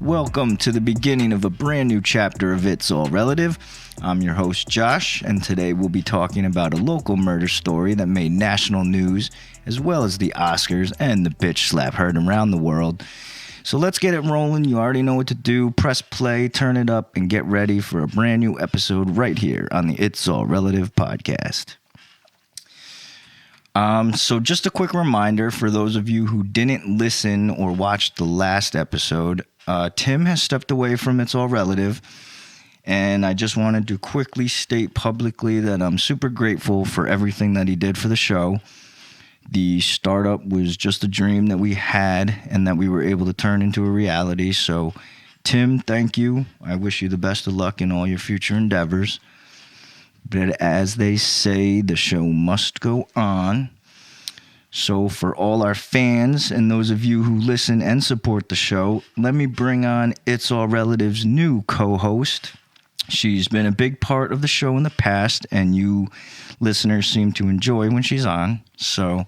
Welcome to the beginning of a brand new chapter of It's All Relative. I'm your host, Josh, and today we'll be talking about a local murder story that made national news, as well as the Oscars and the bitch slap heard around the world. So let's get it rolling. You already know what to do. Press play, turn it up, and get ready for a brand new episode right here on the It's All Relative podcast. So just a quick reminder for those of you who didn't listen or watch the last episode, Tim has stepped away from It's All Relative, and I just wanted to quickly state publicly that I'm super grateful for everything that he did for the show. The startup was just a dream that we had and that we were able to turn into a reality. So, Tim, thank you. I wish you the best of luck in all your future endeavors. But as they say, the show must go on. So for all our fans and those of you who listen and support the show, let me bring on It's All Relative's new co-host. She's been a big part of the show in the past, and you listeners seem to enjoy when she's on. So,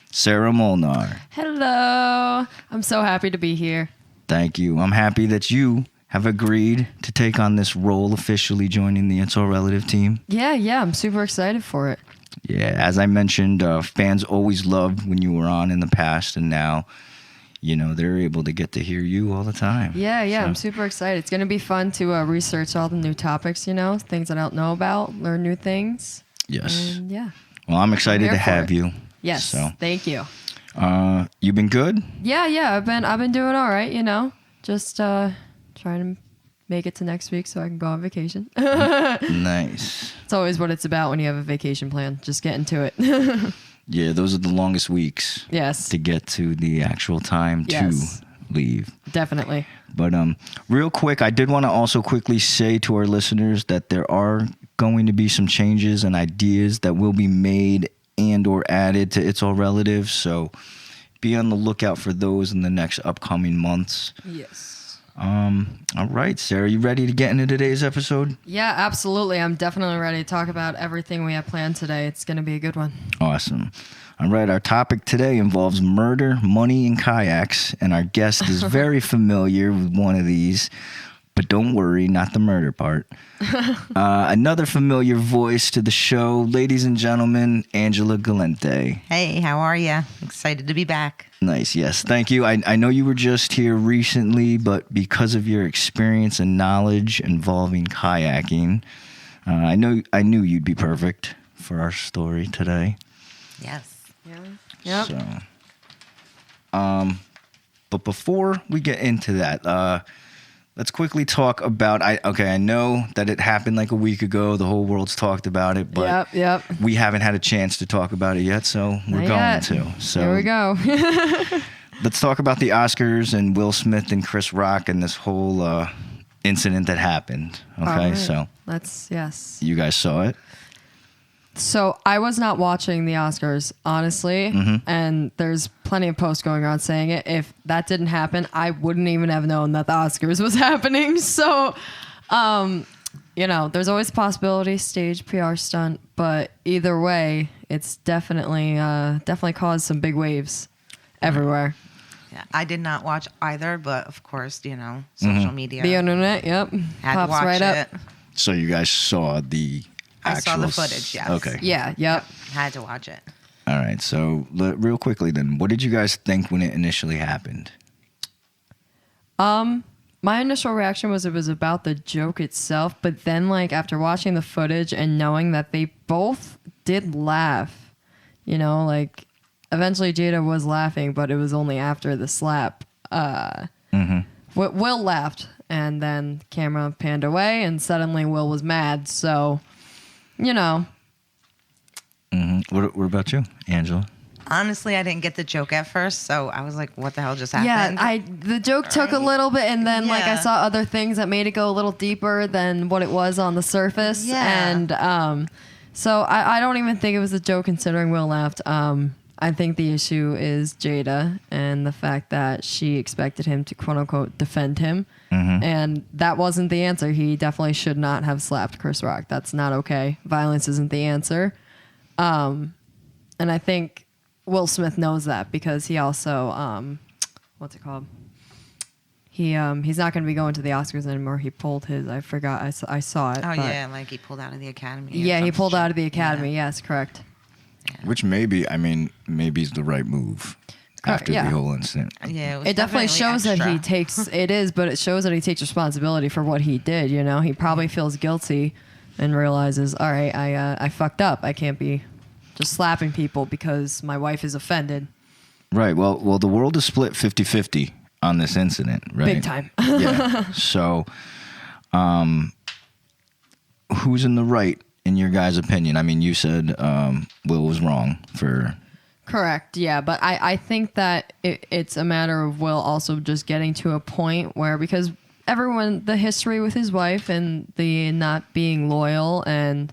Sarah Molnar. Hello. I'm so happy to be here. Thank you. I'm happy that you have agreed to take on this role, officially joining the It's All Relative team. Yeah, I'm super excited for it. Yeah, as I mentioned, fans always loved when you were on in the past, and now, you know, they're able to get to hear you all the time. Yeah, so. I'm super excited. It's going to be fun to research all the new topics, you know, things I don't know about, learn new things. Yes. And yeah. Well, I'm excited to have you. Yes, so. Thank you. You been good? Yeah, I've been doing all right, you know, just trying to make it to next week so I can go on vacation. Nice. It's always what it's about when you have a vacation plan. Just get into it. Yeah, those are the longest weeks. Yes. To get to the actual time to leave. Definitely. But real quick, I did want to also quickly say to our listeners that there are going to be some changes and ideas that will be made and or added to It's All Relative. So be on the lookout for those in the next upcoming months. Yes. All right, Sarah, you ready to get into today's episode? Yeah, absolutely. I'm definitely ready to talk about everything we have planned today. It's going to be a good one. Awesome. All right, our topic today involves murder, money, and kayaks, and our guest is very familiar with one of these, but don't worry, not the murder part. Another familiar voice to the show, ladies and gentlemen, Angela Galente. Hey, how are you? Excited to be back. Nice, yes. Thank you. I know you were just here recently, but because of your experience and knowledge involving kayaking, I knew you'd be perfect for our story today. Yes. Yeah. Yep. So, but before we get into that, let's quickly talk about. I know that it happened like a week ago. The whole world's talked about it, but yep. we haven't had a chance to talk about it yet, so we're going to. So here we go. Let's talk about the Oscars and Will Smith and Chris Rock and this whole incident that happened. Okay, right. So yes. You guys saw it? So I was not watching the Oscars, honestly, and there's plenty of posts going around saying it. If that didn't happen, I wouldn't even have known that the Oscars was happening. So, you know, there's always a possibility, stage PR stunt, but either way, it's definitely caused some big waves everywhere. Yeah, I did not watch either, but of course, you know, social media. The internet, yep. Had Pops to watch right it. up. So you guys saw the I saw the footage, yes. Okay. Yeah, yep. Had to watch it. All right. So real quickly then, what did you guys think when it initially happened? My initial reaction was it was about the joke itself, but then like after watching the footage and knowing that they both did laugh, you know, like eventually Jada was laughing, but it was only after the slap. Will laughed, and then the camera panned away, and suddenly Will was mad. So, you know. What about you, Angela? Honestly, I didn't get the joke at first, so I was like, what the hell just happened? Yeah, the joke took a little bit, and then like I saw other things that made it go a little deeper than what it was on the surface. Yeah. And so I don't even think it was a joke considering Will laughed. I think the issue is Jada and the fact that she expected him to quote unquote defend him. And that wasn't the answer. He definitely should not have slapped Chris Rock. That's not okay. Violence isn't the answer. And I think Will Smith knows that because he also, what's it called? he's not going to be going to the Oscars anymore. He pulled his. I forgot. I saw it. Oh but- yeah, like he pulled out of the Academy. or Yeah, he some pulled shit. out of the Academy. Yeah. Yes, correct. Which maybe is the right move after yeah. the whole incident. Yeah, was It definitely shows that he extra. takes. It is, but it shows that he takes responsibility for what he did. You know, he probably feels guilty and realizes, all right, I fucked up. I can't be just slapping people because my wife is offended. Right. Well, the world is split 50-50 on this incident, right? Big time. Yeah. So, who's in the right in your guys' opinion? I mean, you said Will was wrong for. Correct. Yeah, but I think that it's a matter of Will also just getting to a point where, because everyone, the history with his wife and the not being loyal and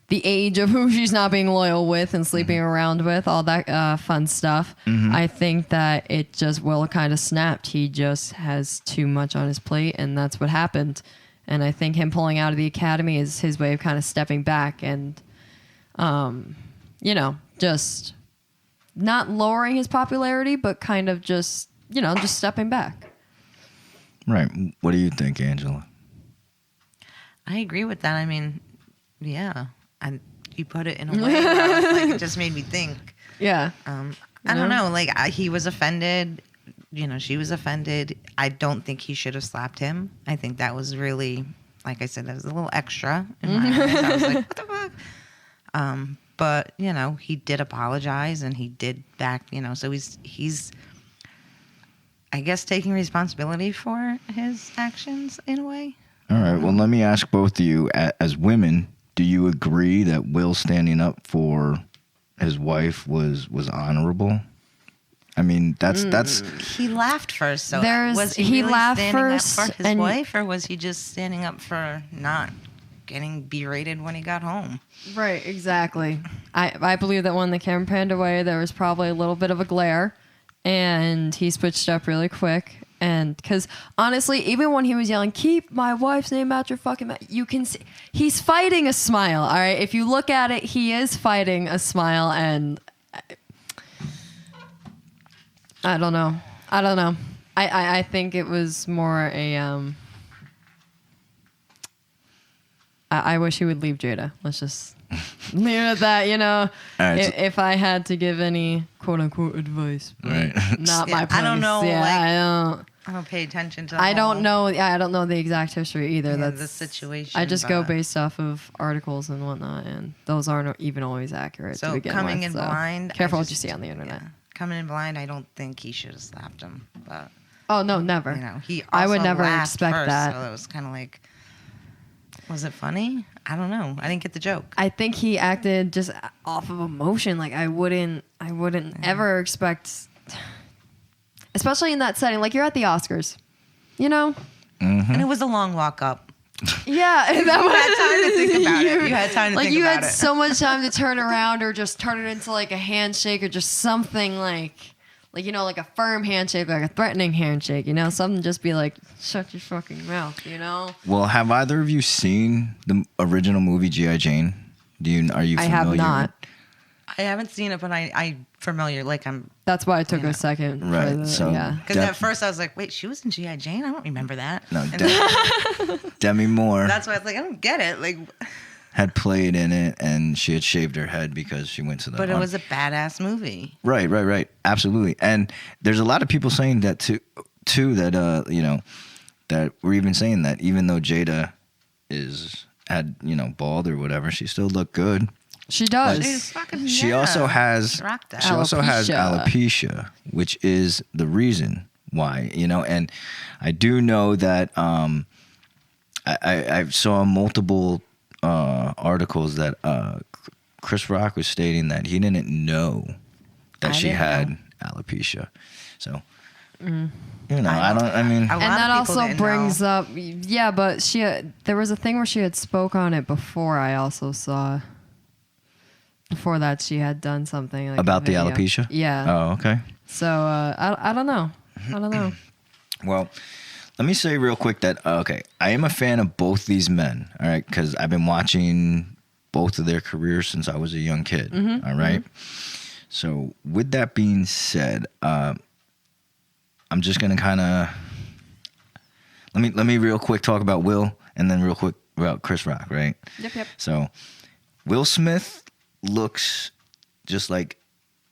the age of who she's not being loyal with and sleeping around with, all that fun stuff. I think that it just Will kind of snapped. He just has too much on his plate, and that's what happened. And I think him pulling out of the Academy is his way of kind of stepping back and, just not lowering his popularity, but kind of just stepping back. Right. What do you think, Angela? I agree with that. I mean, yeah, and you put it in a way where I was like, it just made me think. Yeah. I don't know. Like he was offended. She was offended. I don't think he should have slapped him. I think that was really, like I said, that was a little extra in my eyes. I was like, what the fuck? But he did apologize and he did back. So he's, I guess, taking responsibility for his actions in a way. All right. Well, let me ask both of you, as women, do you agree that Will standing up for his wife was honorable? I mean, that's He laughed first, so There's- was he he really laughed standing first up for his and- wife, or was he just standing up for not getting berated when he got home? Right, exactly. I believe that when the camera panned away, there was probably a little bit of a glare, and he switched up really quick. And because honestly, even when he was yelling, "Keep my wife's name out your fucking mouth," you can see he's fighting a smile. All right, if you look at it, he is fighting a smile, and I don't know. I think it was more a I wish he would leave Jada. Let's just leave it at that. All right, so- If I had to give any quote unquote advice, but Right. not Yeah, my place. I don't know, Yeah, like, I don't pay attention to. I don't know. Yeah, I don't know the exact history either. Yeah, That's the situation, I just go but- based off of articles and whatnot, and those aren't even always accurate. So to begin coming with, in so blind, careful I what you just- see on the internet. yeah. Coming in blind, I don't think he should have slapped him, but Oh no, never. he. I would also never laughed expect first, that. So it was kind of like, was it funny? I don't know. I didn't get the joke. I think he acted just off of emotion. Like I wouldn't ever expect, especially in that setting. Like you're at the Oscars, And it was a long walk up. Yeah, You had time to think about it. You had time to like think you about had it. so much time to turn around or just turn it into like a handshake or just something like like a firm handshake, like a threatening handshake. Something just be like, shut your fucking mouth. Well, have either of you seen the original movie G.I. Jane? Are you familiar? I have not. I haven't seen it, but I familiar. Like I'm. That's why it took a second. Right, For the, so- yeah. Because at first I was like, wait, she was in G.I. Jane? I don't remember that. No, And Demi Moore that's why I was like, I don't get it. Like, had played in it, and she had shaved her head because she went to the. but it was a badass movie. Right. Absolutely. And there's a lot of people saying that too that that we're even saying that even though Jada had bald or whatever, she still looked good. She does. She's fucking, She yeah. also has Rocked that. she also has Alopecia. alopecia, which is the reason why, and I do know that I saw multiple articles that Chris Rock was stating that he didn't know that I she didn't had know. alopecia. So I know. mean A And lot that of people also didn't brings know. up, yeah, but there was a thing where she had spoke on it before. I also saw before that she had done something like about a the video. alopecia. Yeah. Oh, okay. So I don't know. I don't know. Well, let me say real quick that, I am a fan of both these men, all right, because I've been watching both of their careers since I was a young kid, all right? So with that being said, I'm just going to kind of, let me real quick talk about Will, and then real quick about Chris Rock, right? Yep. So Will Smith looks just like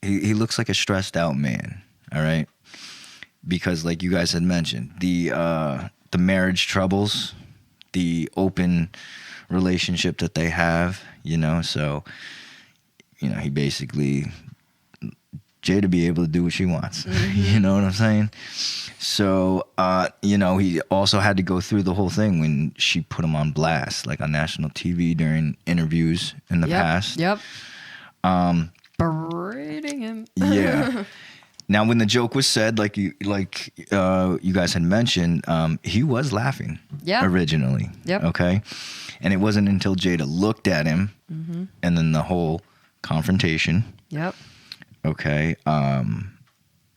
he looks like a stressed out man. All right, because like you guys had mentioned, the marriage troubles, the open relationship that they have, so he basically Jada be able to do what she wants. You know what I'm saying? So, he also had to go through the whole thing when she put him on blast, like on national TV during interviews in the past. Yep. Berating him. Yeah. Now, when the joke was said, like you guys had mentioned, he was laughing. Originally. Yep. Okay. And it wasn't until Jada looked at him, and then the whole confrontation. Yep. Okay.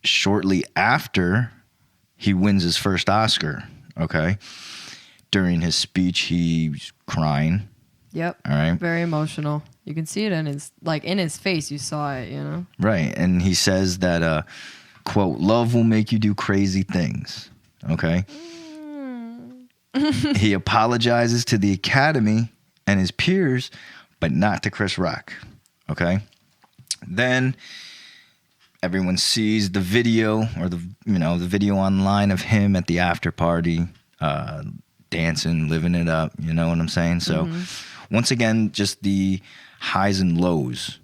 Shortly after he wins his first Oscar, okay, during his speech, he's crying. Yep. All right. Very emotional. You can see it in his face. You saw it, Right. And he says that, quote, love will make you do crazy things. Okay. He apologizes to the Academy and his peers, but not to Chris Rock. Okay. Then everyone sees the video or the video online of him at the after party, dancing, living it up. You know what I'm saying? So once again, just the highs and lows,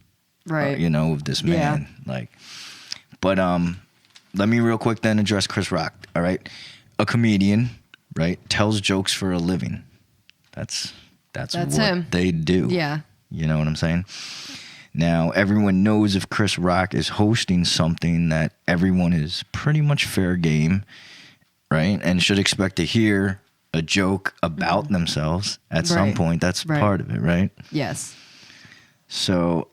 right? Of this man. But let me real quick then address Chris Rock. All right, a comedian, right, tells jokes for a living. That's what him. They do. Yeah. You know what I'm saying? Now, everyone knows if Chris Rock is hosting something that everyone is pretty much fair game, right? And should expect to hear a joke about themselves at some point. That's part of it, right? Yes. So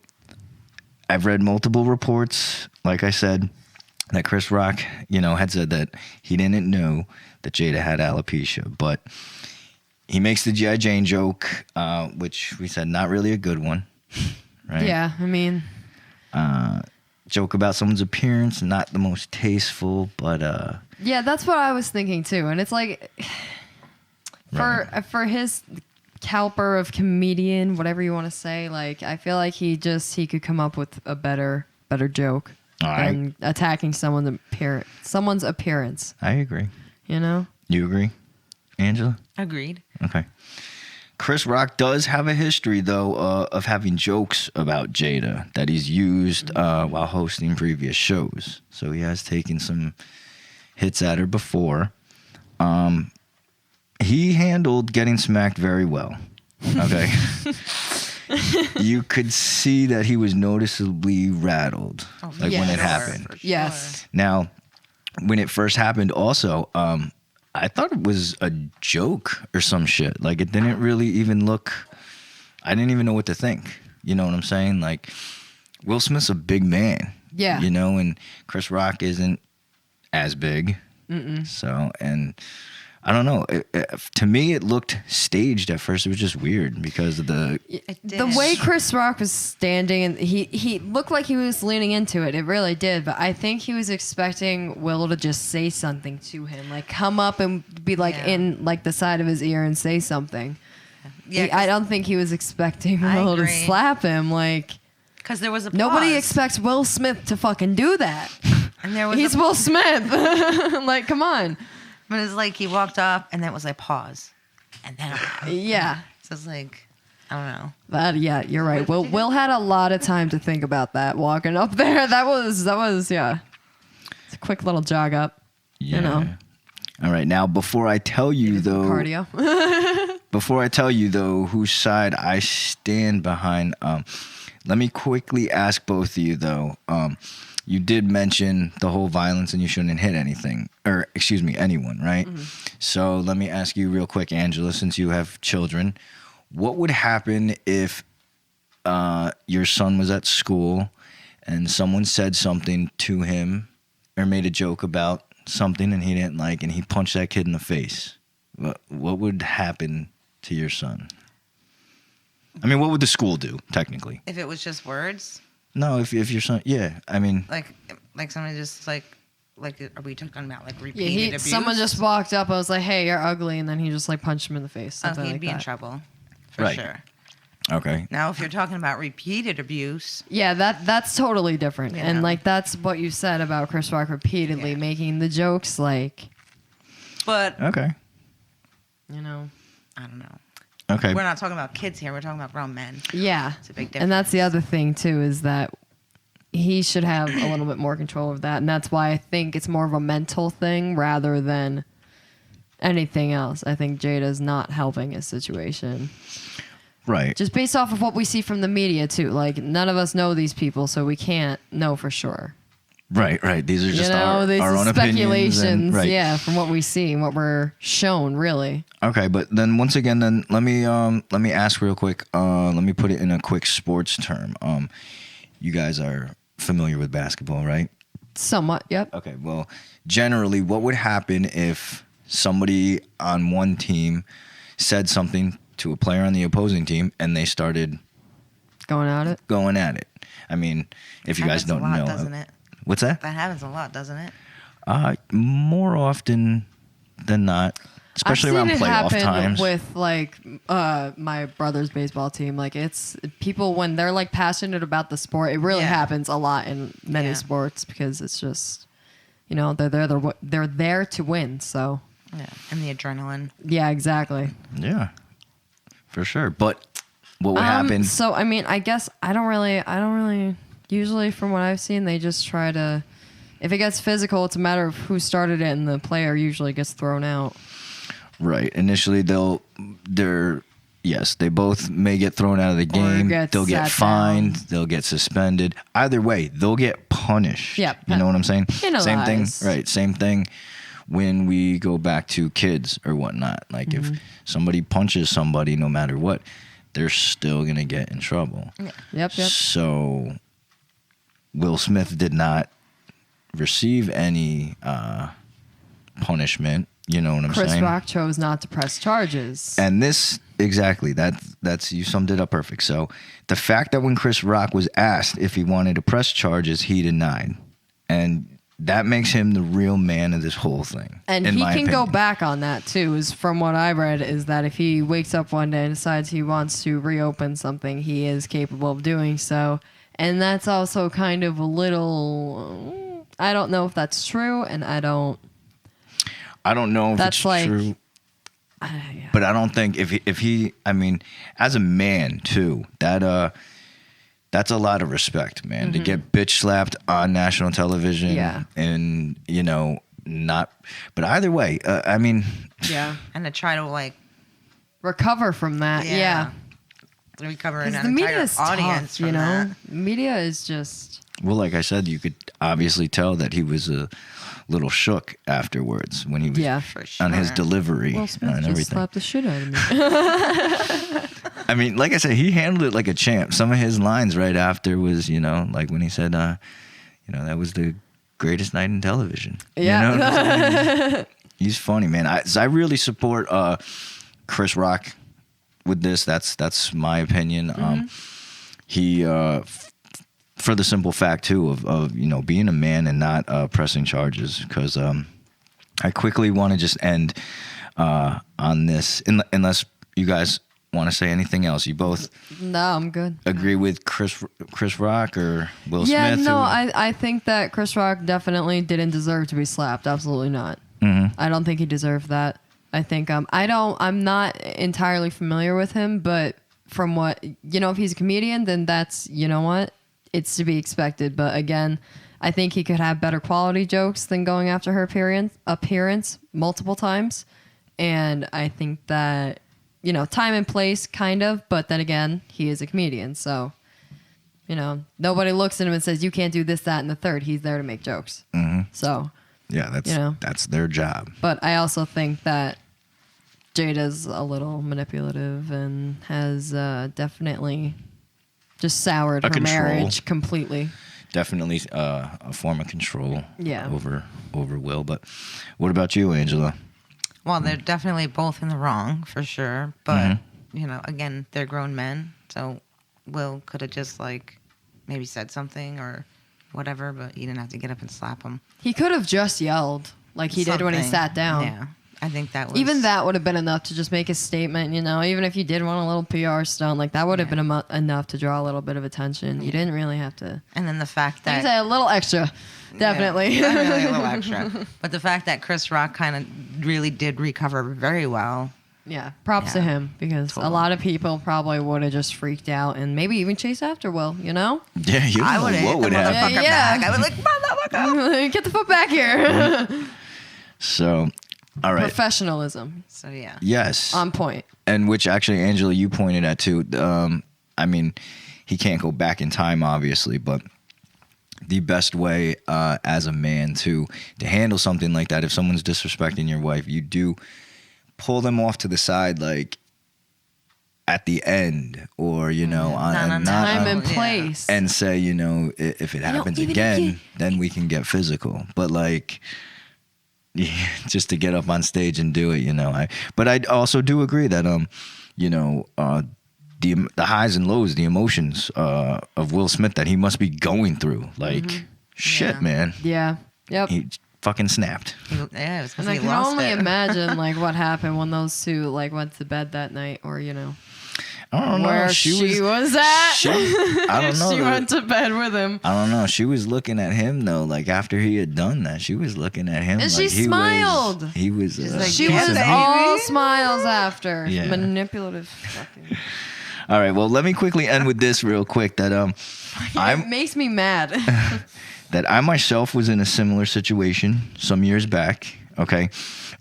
I've read multiple reports, like I said, that Chris Rock, had said that he didn't know that Jada had alopecia, but he makes the G.I. Jane joke, which we said not really a good one. Right? Yeah, I mean, joke about someone's appearance, not the most tasteful, but yeah, that's what I was thinking too. And it's like for his caliber of comedian, whatever you want to say, like I feel like he could come up with a better joke than attacking someone's appearance. I agree. You agree, Angela? Agreed. Okay. Chris Rock does have a history, though, of having jokes about Jada that he's used while hosting previous shows. So he has taken some hits at her before. He handled getting smacked very well. Okay. You could see that he was noticeably rattled, when it happened. Yes. Now, when it first happened, also, I thought it was a joke or some shit. Like, it didn't really even look... I didn't even know what to think. You know what I'm saying? Like, Will Smith's a big man. Yeah. And Chris Rock isn't as big. So, and I don't know. To me, it looked staged at first. It was just weird because of the way Chris Rock was standing, and he looked like he was leaning into it. It really did. But I think he was expecting Will to just say something to him, like come up and be like in like the side of his ear and say something. Yeah, I don't think he was expecting Will to slap him. Like, because there was a pause. Nobody expects Will Smith to fucking do that. And there was He's Will Smith. Like, come on. But it's like he walked up, and then it was like pause, and then yeah. So it's like, I don't know. But yeah, you're right. Will had a lot of time to think about that walking up there. That was yeah. It's a quick little jog up. Yeah. All right. Now, before I tell you though, cardio. Before I tell you though, whose side I stand behind, let me quickly ask both of you though. You did mention the whole violence and you shouldn't hit anything, or excuse me, anyone, right? So let me ask you real quick, Angela, since you have children, what would happen if your son was at school and someone said something to him or made a joke about something and he didn't like, and he punched that kid in the face? What would happen to your son? I mean, what would the school do, technically? If it was just words? No, if your son, yeah, I mean, like somebody just like like, are we talking about like Yeah, repeated abuse? someone just walked up. I was like, "Hey, you're ugly," and then he just like punched him in the face. Oh, Something he'd like be that. in trouble for Right. sure. Okay. Now, if you're talking about repeated abuse, Yeah, that's totally different. You And know. like that's what you said about Chris Rock repeatedly Yeah. making the jokes. Like, but Okay. you know, I don't know. Okay. We're not talking about kids here. We're talking about grown men. yeah. It's a big difference. And that's the other thing too is that he should have a little bit more control of that, and that's why I think it's more of a mental thing rather than anything else. I think Jada's not helping his situation. Right. Just based off of what we see from the media too. Like none of us know these people, so we can't know for sure. Right. These are just these our are own speculations. opinions. And, right. Yeah, from what we see and what we're shown, really. Okay, but then once again, then let me ask real quick. Let me put it in a quick sports term. You guys are familiar with basketball, right? Somewhat. Yep. Okay. Well, generally, what would happen if somebody on one team said something to a player on the opposing team and they started Going at it. going at it? I mean, if you guys Happens a don't lot, know, doesn't it? what's that? That happens a lot, doesn't it? More often than not, especially I've around seen it playoff happen times. with like my brother's baseball team. Like it's people when they're like passionate about the sport. It really Yeah. happens a lot in many Yeah. sports because it's just they're there to win. So Yeah. And the adrenaline. yeah, exactly. Yeah, for sure. But what would happen? So I mean, I guess I don't really. Usually, from what I've seen, they just try to. If it gets physical, it's a matter of who started it, and the player usually gets thrown out. Right. Initially, they both may get thrown out of the game. get They'll get sat fined. down. They'll get suspended. Either way, they'll get punished. Yep. You know what I'm saying? Same thing. Penalized. Right. Same thing when we go back to kids or whatnot. Like Mm-hmm. if somebody punches somebody, no matter what, they're still going to get in trouble. Yep. So Will Smith did not receive any punishment. You know what I'm Chris saying? Rock chose not to press charges. And this exactly that's you summed it up perfect. So the fact that when Chris Rock was asked if he wanted to press charges, he denied, and that makes him the real man of this whole thing. And in he my can go opinion. back on that too. Is from what I read is that if he wakes up one day and decides he wants to reopen something, he is capable of doing so. And that's also kind of a little. I don't know if that's true, and I don't know if That's it's like- true, yeah. but I don't think if he I mean, as a man too, that's a lot of respect, man. To get bitch slapped on national television, Yeah. and not. But either way, I mean, Yeah. And to try to like Recover from that. Yeah. recover an Because the media entire is audience tough, from you know? that. Media is just. well, like I said, you could obviously tell that he was a little shook afterwards when he was Yeah. For sure. on his delivery Will Smith and just everything. slapped the shit out of me. I mean, like I said, he handled it like a champ. Some of his lines right after was, like when he said, that was the greatest night in television. Yeah. You know what I'm saying? He's funny, man. I really support Chris Rock with this. That's my opinion. He for the simple fact too of being a man and not pressing charges, because I quickly want to just end on this unless you guys want to say anything else. You both No, I'm good. agree with Chris Rock or Will Yeah, Smith? no, I think that Chris Rock definitely didn't deserve to be slapped. Absolutely not. I don't think he deserved that. I think I'm not entirely familiar with him, but from what if he's a comedian, then that's it's to be expected. But again, I think he could have better quality jokes than going after her appearance multiple times. And I think that time and place kind of, but then again, he is a comedian, so nobody looks at him and says you can't do this, that, and the third. He's there to make jokes. So Yeah, that's their job. but I also think that Jada's a little manipulative and has definitely just soured her Control. marriage completely. Definitely a form of control Yeah. over Will. But what about you, Angela? Well, they're definitely both in the wrong for sure. But again, they're grown men, so Will could have just maybe said something or whatever, but you didn't have to get up and slap him. He could have just yelled like he did when he Something. sat down. Yeah, I think that was Even that would have been enough to just make a statement, you know. Even if you did want a little PR stunt, like that would have been enough to draw a little bit of attention. You didn't really have to. And then the fact Like you that say, a little extra, definitely. Yeah, definitely a little extra. But the fact that Chris Rock kind of really did recover very well. Yeah, props to Yeah, him because totally. a lot of people probably would have just freaked out and maybe even chased after Will, you know? Yeah, you I don't would know have what hit the would happen. motherfucker Yeah. back. I would like, motherfucker. Get the fuck back here. So, all right. Professionalism So yeah. Yes. on point. And which actually, Angela, you pointed at too. I mean, he can't go back in time, obviously, but the best way as a man to handle something like that, if someone's disrespecting your wife, you do pull them off to the side, like at the end, or you know, Time and Yeah. place. and say, you know, if it happens even if again, you- then we can get physical. But like, just to get up on stage and do it, you know. But I also do agree that you know, the highs and lows, the emotions of Will Smith that he must be going through, like shit, Yeah. man. Yeah. Yep. He fucking snapped. Yeah, it was because And I he can lost only it. imagine like what happened when those two like went to bed that night, or you know, I don't know. where she was at. I don't know. She went to bed with him. I don't know. She was looking at him though. Like after he had done that, she was looking at him. And like she smiled. He was. like, She Yeah, was baby. all smiles after. Yeah. Manipulative. Fucking. All right. Well, let me quickly end with this real quick. That It makes me mad. that I myself was in a similar situation some years back. Okay,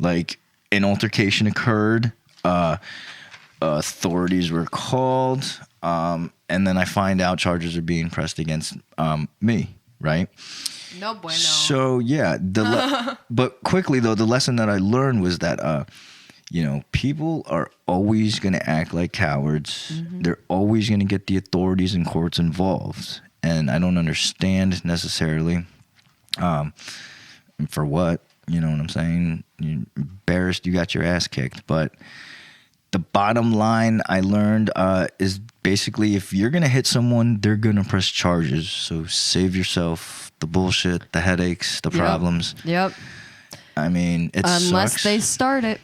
like an altercation occurred. Authorities were called, and then I find out charges are being pressed against me. Right. No bueno. So yeah, but quickly though, the lesson that I learned was that you know, people are always going to act like cowards. They're always going to get the authorities and courts involved, and I don't understand necessarily for what. You know what I'm saying? You're embarrassed, you got your ass kicked, but the bottom line I learned is basically if you're going to hit someone, they're going to press charges. So save yourself the bullshit, the headaches, the problems. Yep. I mean, it Unless sucks. they start it.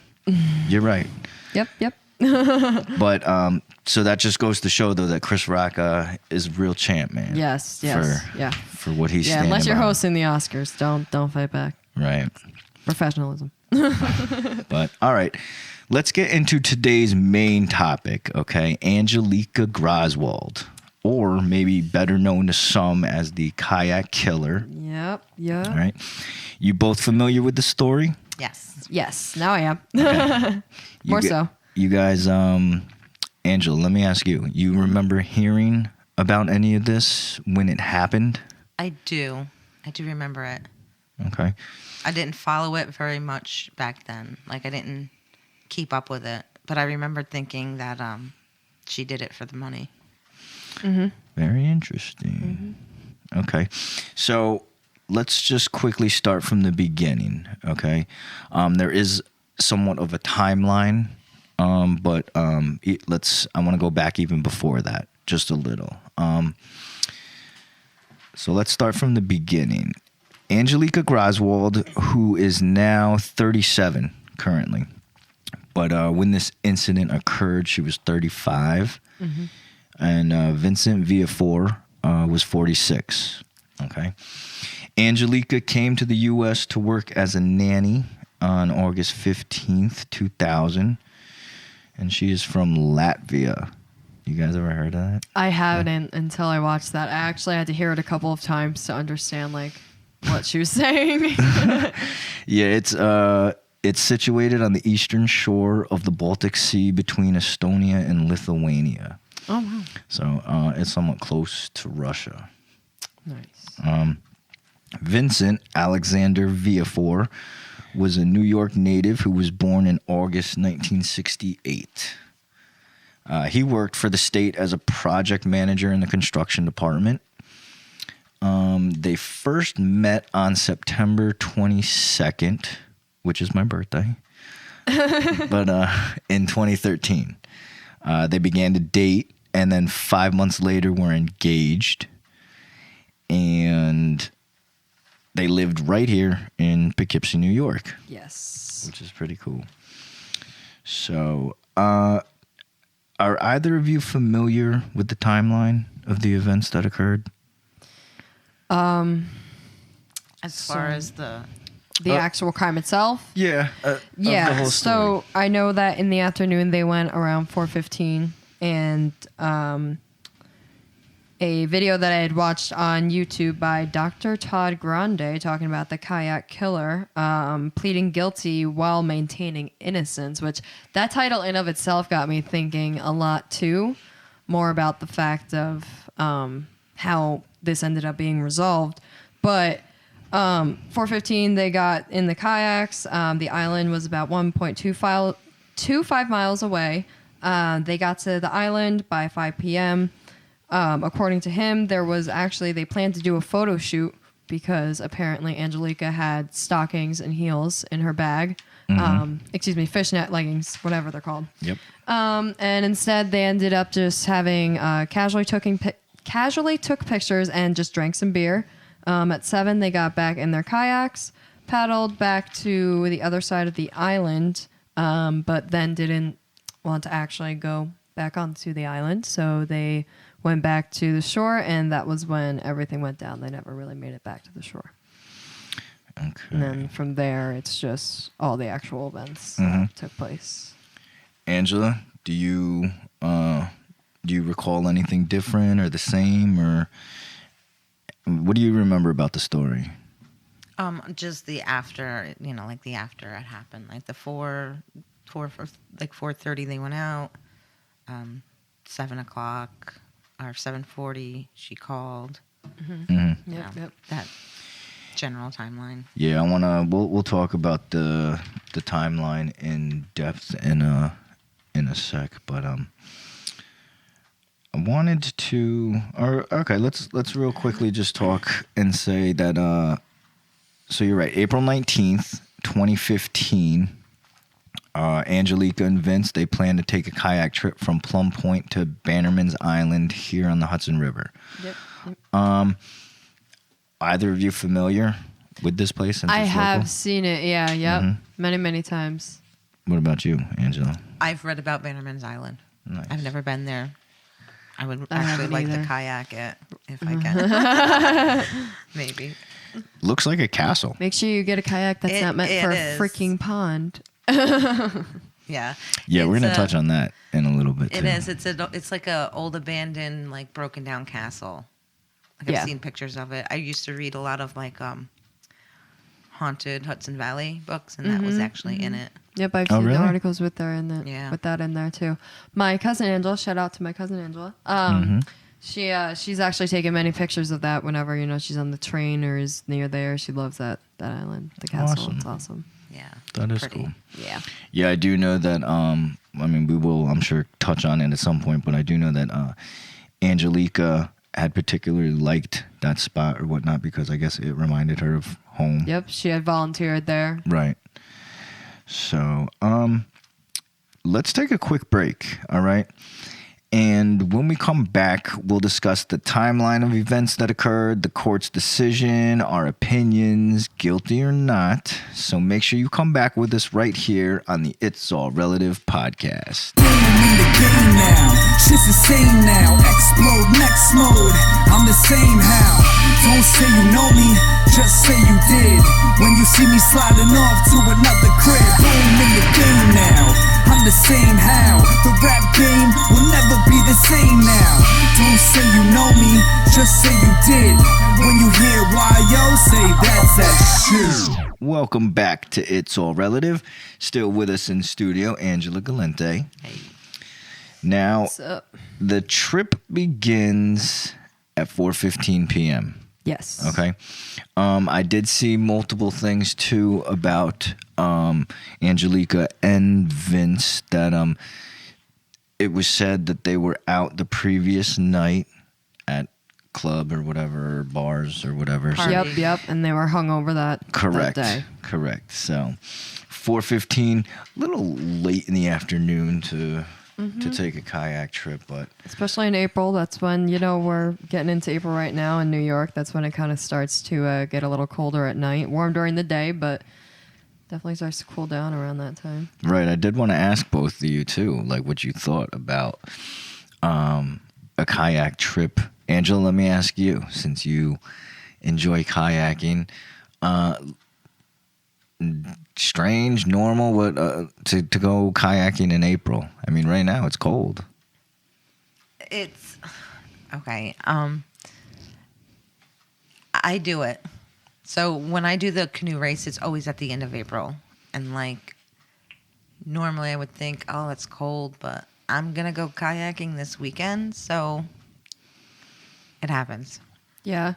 You're right. Yep. But so that just goes to show though that Chris Rock is a real champ, man. Yes. For what he's Yeah. standing Unless you're by. hosting the Oscars, don't fight back. Right. Professionalism. But all right. Let's get into today's main topic, okay? Angelika Graswald, or maybe better known to some as the Kayak Killer. Yep. All right. You both familiar with the story? Yes. Yes. Now I am. You More g- so. You guys, Angela, let me ask you. You remember hearing about any of this when it happened? I do remember it. Okay. I didn't follow it very much back then. Like I didn't keep up with it, but I remember thinking that she did it for the money. Very interesting. Okay. So let's just quickly start from the beginning, okay? There is somewhat of a timeline, but I want to go back even before that, just a little. So let's start from the beginning. Angelika Graswald, who is now 37 currently, but when this incident occurred, she was 35, and Vincent Villafore was 46. Okay, Angelika came to the U.S. to work as a nanny on August 15th, 2000, and she is from Latvia. You guys ever heard of that? I haven't until I watched that. I actually had to hear it a couple of times to understand like what she was saying. Yeah, it's situated on the eastern shore of the Baltic Sea between Estonia and Lithuania. Oh wow. So it's somewhat close to Russia. Nice. Vincent Alexander Villafore was a New York native who was born in August 1968. He worked for the state as a project manager in the construction department. They first met on September 22nd, which is my birthday, but in 2013. They began to date, and then 5 months later were engaged. and they lived right here in Poughkeepsie, New York, Yes. which is pretty cool. So, are either of you familiar with the timeline of the events that occurred? As far as the actual crime itself. Yeah. Yeah. The whole story. So I know that in the afternoon they went around 4:15, and a video that I had watched on YouTube by Dr. Todd Grande talking about the Kayak Killer pleading guilty while maintaining innocence, which that title in of itself got me thinking a lot too, more about the fact of how this ended up being resolved. But 4:15, they got in the kayaks. The island was about 1.25 miles away. They got to the island by 5 p.m. According to him, they planned to do a photo shoot because apparently Angelika had stockings and heels in her bag. Fishnet leggings, whatever they're called. Yep. And instead, they ended up just having casually took pictures and just drank some beer. At 7, they got back in their kayaks, paddled back to the other side of the island, but then didn't want to actually go back onto the island. So they went back to the shore, and that was when everything went down. They never really made it back to the shore. Okay. And then from there, it's just all the actual events that took place. Angela, do you recall anything different or the same, or what do you remember about the story? just the after, like the after it happened, like the 4:30 they went out, 7:00 or 7:40 she called. Yep. That general timeline. Yeah, we'll talk about the timeline in depth in a sec, but I wanted to, let's real quickly just talk and say that so you're right, April 19th, 2015, Angelika and Vince, they plan to take a kayak trip from Plum Point to Bannerman's Island here on the Hudson River. Yep. Either of you familiar with this place? Since I it's have local? seen it. Yeah. Yep. Many times. What about you, Angela? I've read about Bannerman's Island. Nice. I've never been there. I would I actually haven't like to either. kayak it if I can. Maybe. Looks like a castle. Make sure you get a kayak that's not meant for a is. freaking pond. Yeah. Yeah, we're It's gonna touch on that in a little bit. It too. is. It's like a old abandoned, like broken down castle. Like Yeah. I've seen pictures of it. I used to read a lot of like haunted Hudson Valley books, and that was actually in it. Yep, I've Oh, seen really? the articles with that in there. Yeah. With that in there too. My cousin Angela, shout out to my cousin Angela. She's actually taken many pictures of that whenever she's on the train or is near there. She loves that island, the castle. Awesome. It's awesome. Yeah. That is pretty. cool. Yeah. Yeah, I do know that. We will, I'm sure, touch on it at some point. But I do know that Angelika had particularly liked that spot or whatnot because I guess it reminded her of home. Yep, she had volunteered there. Right. So, let's take a quick break. All right. And when we come back, we'll discuss the timeline of events that occurred, the court's decision, our opinions, guilty or not. So make sure you come back with us right here on the It's All Relative podcast. I'm in the game now, shit's insane now. Explode next mode, I'm the same how. Don't say you know me, just say you did. When you see me sliding off to another crib, boom, in the game now, I'm the same how. The rap game will never be the same now. Don't say you know me, just say you did. When you hear YO, say that's that shit. Welcome back to It's All Relative. Still with us in studio, Angela Galente. Hey. Now, What's up? the trip begins at 4:15 p.m. Yes. Okay. I did see multiple things too about Angelika and Vince that it was said that they were out the previous night at club or whatever, or bars or whatever. So- Yep. And they were hung over that correct. day. Correct. So 4:15, a little late in the afternoon to to take a kayak trip, but Especially in April. That's when, we're getting into April right now in New York. That's when it kind of starts to get a little colder at night. Warm during the day, but definitely starts to cool down around that time. right. I did want to ask both of you too, like what you thought about a kayak trip. Angela, let me ask you, since you enjoy kayaking, strange, normal, what to go kayaking in April? I mean, right now it's cold. It's okay. I do it. So when I do the canoe race, it's always at the end of April. And like normally I would think, oh, it's cold, but I'm going to go kayaking this weekend. So it happens. Yeah.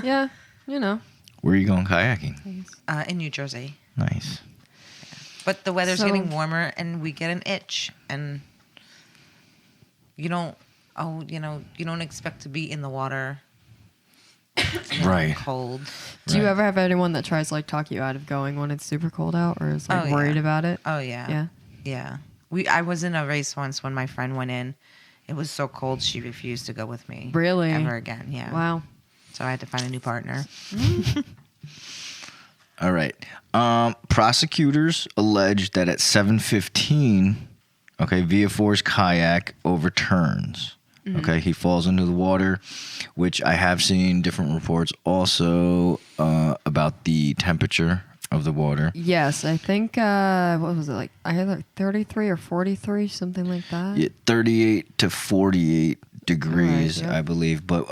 Yeah. Where are you going kayaking? In New Jersey. Nice. But the weather's So- getting warmer and we get an itch. And you don't expect to be in the water. Right. Cold. Do you Right. ever have anyone that tries to like talk you out of going when it's super cold out, or is like Oh, yeah. worried about it? Oh, yeah. Yeah. Yeah. I was in a race once when my friend went in. It was so cold she refused to go with me. Really? Ever again, yeah. Wow. So I had to find a new partner. All right. Prosecutors allege that at 7:15, okay, Villafore's kayak overturns. Okay, he falls into the water, which I have seen different reports also about the temperature of the water. Yes, I think what was it like? I had like 33 or 43, something like that. Yeah, 38 to 48 degrees, Right, yeah. I believe. But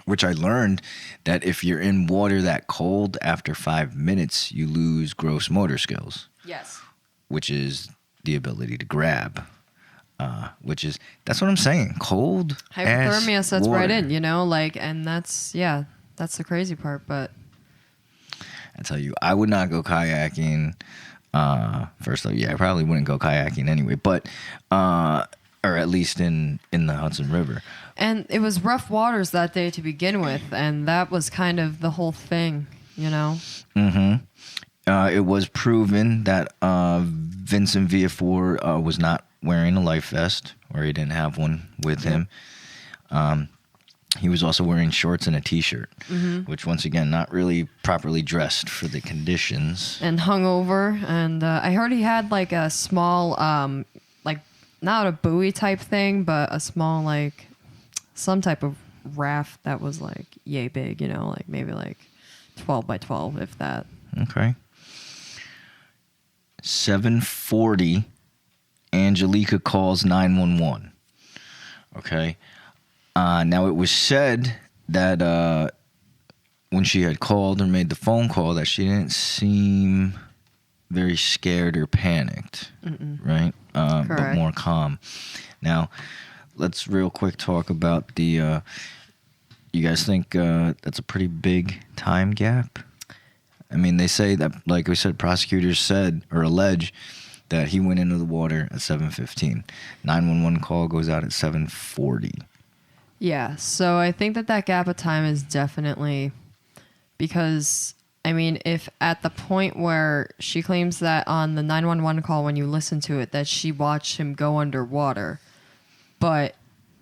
which I learned that if you're in water that cold after 5 minutes, you lose gross motor skills, Yes. which is the ability to grab. That's what I'm saying. Cold Hypothermia ass sets water. right in, and that's the crazy part. But I tell you, I would not go kayaking. First off, I probably wouldn't go kayaking anyway, but or at least in the Hudson River. and it was rough waters that day to begin with, and that was kind of the whole thing, Mm-hmm. It was proven that Vincent Villafore was not wearing a life vest, or he didn't have one with him. He was also wearing shorts and a T-shirt, which, once again, not really properly dressed for the conditions. And hungover, and I heard he had like a small, like not a buoy type thing, but a small like some type of raft that was like yay big, like maybe like 12 by 12, if that. Okay. 7:40, Angelika calls 911. Okay. Now, it was said that when she had called or made the phone call that she didn't seem very scared or panicked, right? But Correct. more calm. Now, let's real quick talk about the... you guys think that's a pretty big time gap? I mean, they say that, like we said, prosecutors said or allege that he went into the water at 7:15. 911 call goes out at 7:40. Yeah, so I think that gap of time is definitely because, I mean, if at the point where she claims that on the 911 call, when you listen to it, that she watched him go underwater, but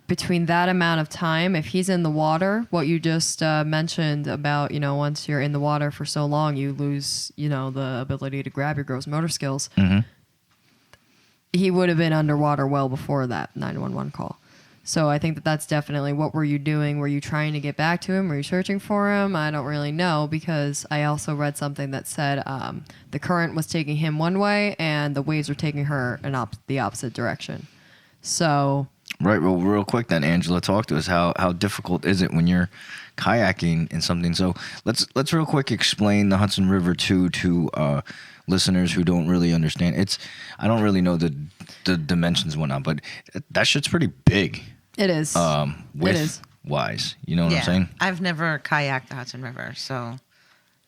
between that amount of time, if he's in the water, what you just mentioned about, once you're in the water for so long, you lose, the ability to grab your gross motor skills. Mm-hmm. He would have been underwater well before that 911 call. So I think that's definitely what were you doing? Were you trying to get back to him? Were you searching for him? I don't really know, because I also read something that said the current was taking him one way and the waves were taking her the opposite direction. So... Right. Well, real quick then, Angela, talk to us. How difficult is it when you're kayaking in something? So let's real quick explain the Hudson River to listeners who don't really understand. I don't really know the dimensions and whatnot, but that shit's pretty big. It is. Width-wise. You know what I'm saying? I've never kayaked the Hudson River, so...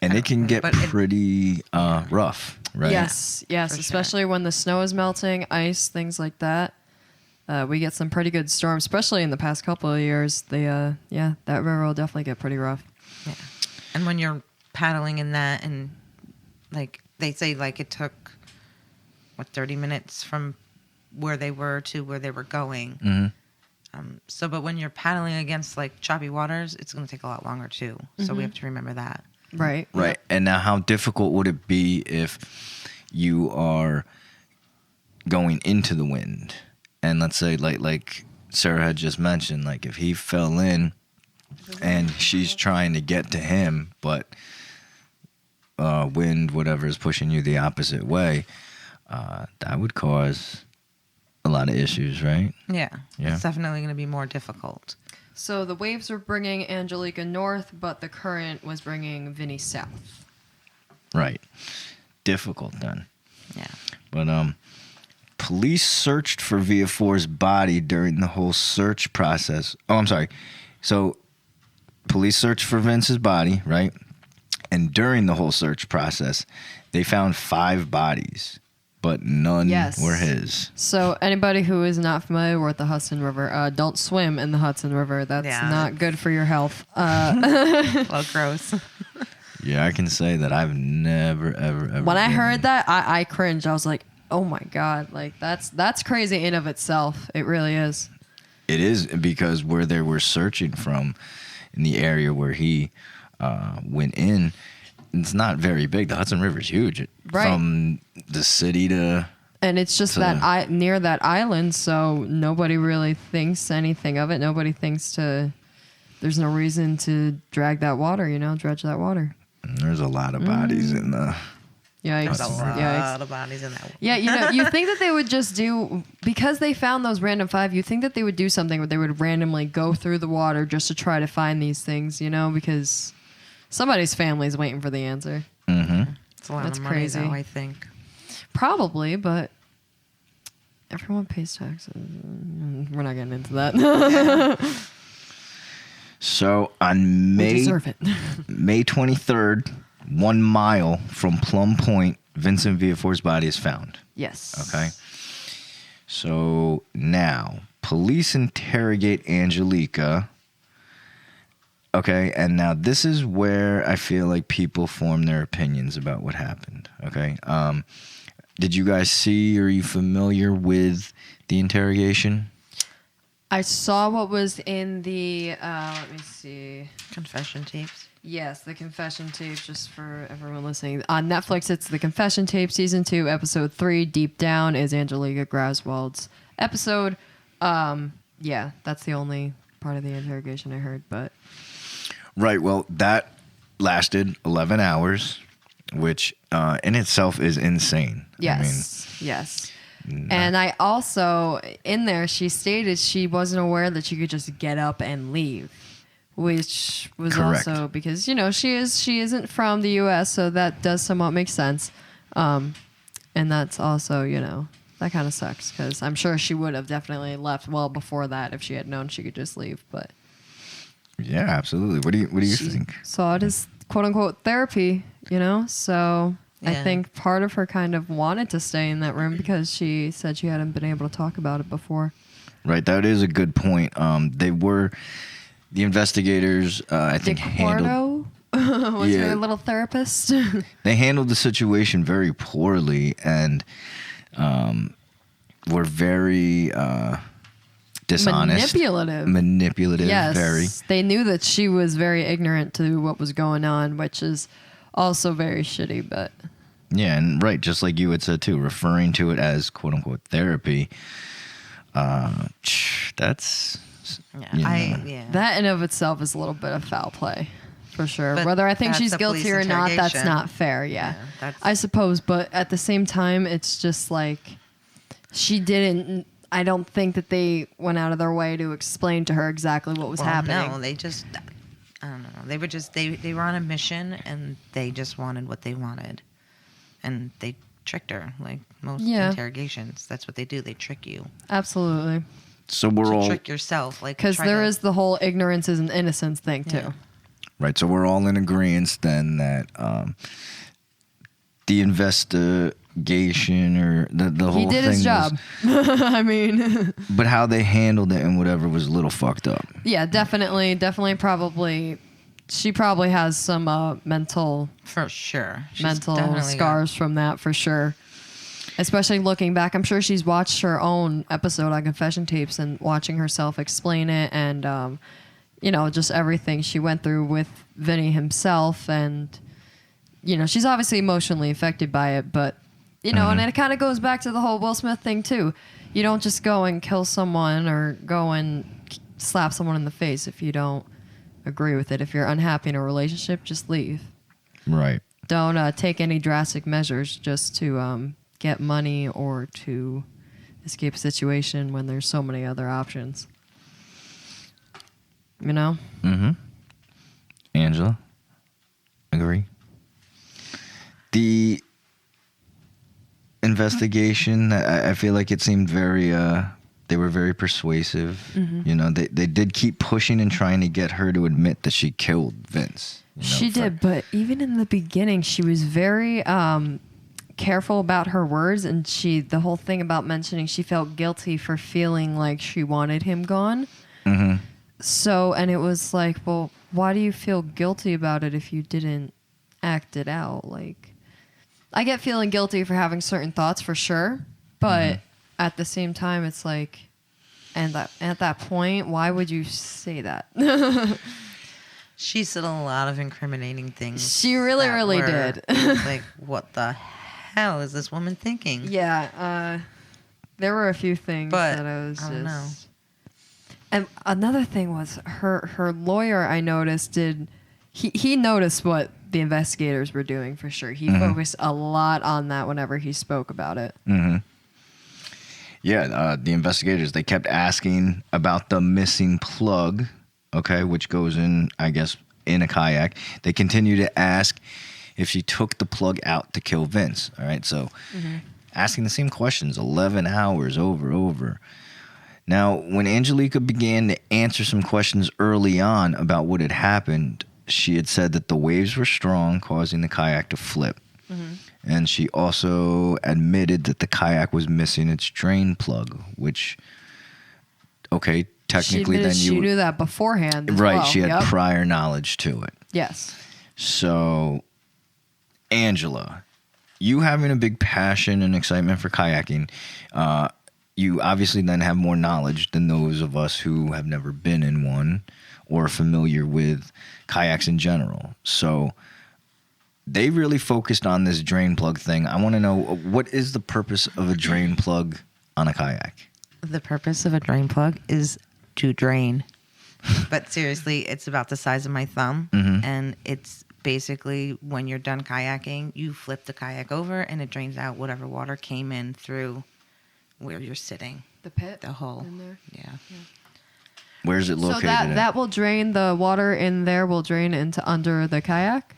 And it can get pretty rough, right? Yes, For sure. especially when the snow is melting, ice, things like that. We get some pretty good storms, especially in the past couple of years. That river will definitely get pretty rough. Yeah. And when you're paddling in that, and like they say, like it took 30 minutes from where they were to where they were going. But when you're paddling against like choppy waters, it's going to take a lot longer too. So we have to remember that. Right. Right. And now how difficult would it be if you are going into the wind? And let's say like Sarah had just mentioned, like if he fell in and she's trying to get to him, but wind, whatever, is pushing you the opposite way, that would cause a lot of issues, right? Yeah. Yeah. It's definitely going to be more difficult. So the waves were bringing Angelika north, but the current was bringing Vinny south. Right. Difficult then. Yeah. But police searched for Villafore's body during the whole search process. Oh, I'm sorry. So police searched for Vince's body, right? And during the whole search process, they found 5 bodies, but none were his. So anybody who is not familiar with the Hudson River, don't swim in the Hudson River. That's not good for your health. Well, gross. Yeah, I can say that I've never, ever. When I heard that, I cringed. I was like, oh my God, like that's crazy in of itself. It really is. It is, because where they were searching from in the area where he went in, it's not very big. The Hudson River is huge. Right. From the city to... And it's just that near that island, so nobody really thinks anything of it. Nobody thinks there's no reason to drag that water, dredge that water. And there's a lot of bodies in the... Yikes. There's a lot of bodies in that one. Yeah, you think that they would just do, because they found those random 5, you think that they would do something where they would randomly go through the water just to try to find these things, because somebody's family is waiting for the answer. Mm-hmm. It's a lot That's of money, crazy. though, I think. Probably, but everyone pays taxes. We're not getting into that. So on We deserve it. May 23rd, 1 mile from Plum Point, Vincent Villafore's body is found. Yes. Okay. So now, police interrogate Angelika. Okay, and now this is where I feel like people form their opinions about what happened. Okay. Did you guys see, or are you familiar with the interrogation? I saw what was in the, let me see. Confession tapes. Yes, the confession tape, just for everyone listening. On Netflix, it's the confession tape, season 2, episode 3, Deep Down, is Angelika Graswald's episode. Yeah, that's the only part of the interrogation I heard, but... Right, well, that lasted 11 hours, which in itself is insane. Yes, yes. And I also, in there, she stated she wasn't aware that she could just get up and leave, which was Correct. also because, she isn't from the U.S., so that does somewhat make sense. And that's also, that kind of sucks, because I'm sure she would have definitely left well before that if she had known she could just leave, but... Yeah, absolutely. What do you think? Saw it as quote unquote therapy, so I think part of her kind of wanted to stay in that room because she said she hadn't been able to talk about it before. Right, that is a good point. The investigators, I think, handled... was her little therapist. They handled the situation very poorly and were very... dishonest, manipulative. Yes, very. They knew that she was very ignorant to what was going on, which is also very shitty. But yeah, and right, just like you had said too, referring to it as "quote unquote" therapy. That's that in of itself is a little bit of foul play, for sure. But whether I think she's that's a guilty police or not, that's interrogation. not fair. Yeah, I suppose. But at the same time, it's just like she didn't. I don't think that they went out of their way to explain to her exactly what was happening. No, they just, I don't know. They were just, they were on a mission and they just wanted what they wanted. And they tricked her, like most interrogations. That's what they do. They trick you. Absolutely. So we're all... trick yourself. Because there is the whole ignorance is an innocence thing, too. Right, so we're all in agreement then that the investigation or the whole thing... He did his job. I mean... But how they handled it and whatever was a little fucked up. Yeah, definitely, probably... She probably has some mental... For sure. Mental scars from that, for sure. Especially looking back, I'm sure she's watched her own episode on confession tapes and watching herself explain it, and just everything she went through with Vinny himself, and she's obviously emotionally affected by it, but and it kind of goes back to the whole Will Smith thing too. You don't just go and kill someone or go and slap someone in the face if you don't agree with it. If you're unhappy in a relationship, just leave. Right. Don't take any drastic measures just to get money or to escape a situation when there's so many other options. Mm-hmm. Angela, agree? The investigation, I feel like it seemed very, they were very persuasive. Mm-hmm. They did keep pushing and trying to get her to admit that she killed Vince. She did, but even in the beginning, she was very careful about her words, and the whole thing about mentioning she felt guilty for feeling like she wanted him gone. Mm-hmm. So, and it was like, well, why do you feel guilty about it if you didn't act it out? Like, I get feeling guilty for having certain thoughts for sure, but at the same time, it's like, and at that point, why would you say that? She said a lot of incriminating things. She really did. Like, what the hell is this woman thinking? Yeah, there were a few things that I was don't know. And another thing was her lawyer, I noticed, he noticed what the investigators were doing for sure. He focused a lot on that whenever he spoke about it. Mm-hmm. Yeah, the investigators, they kept asking about the missing plug, okay, which goes in, I guess, in a kayak. They continue to ask if she took the plug out to kill Vince, all right? So asking the same questions 11 hours over. Now, when Angelika began to answer some questions early on about what had happened, she had said that the waves were strong, causing the kayak to flip. And she also admitted that the kayak was missing its drain plug, which, okay, technically then she knew that beforehand as right, well. she had prior knowledge to it. Yes. So, Angela, you having a big passion and excitement for kayaking, you obviously then have more knowledge than those of us who have never been in one or familiar with kayaks in general. So they really focused on this drain plug thing. I want to know, what is the purpose of a drain plug on a kayak? The purpose of a drain plug is to drain. But seriously, it's about the size of my thumb. And it's basically when you're done kayaking, you flip the kayak over and it drains out whatever water came in through where you're sitting. The pit? The hole. In there? Yeah. Where's it located? So that will drain, the water in there will drain into under the kayak?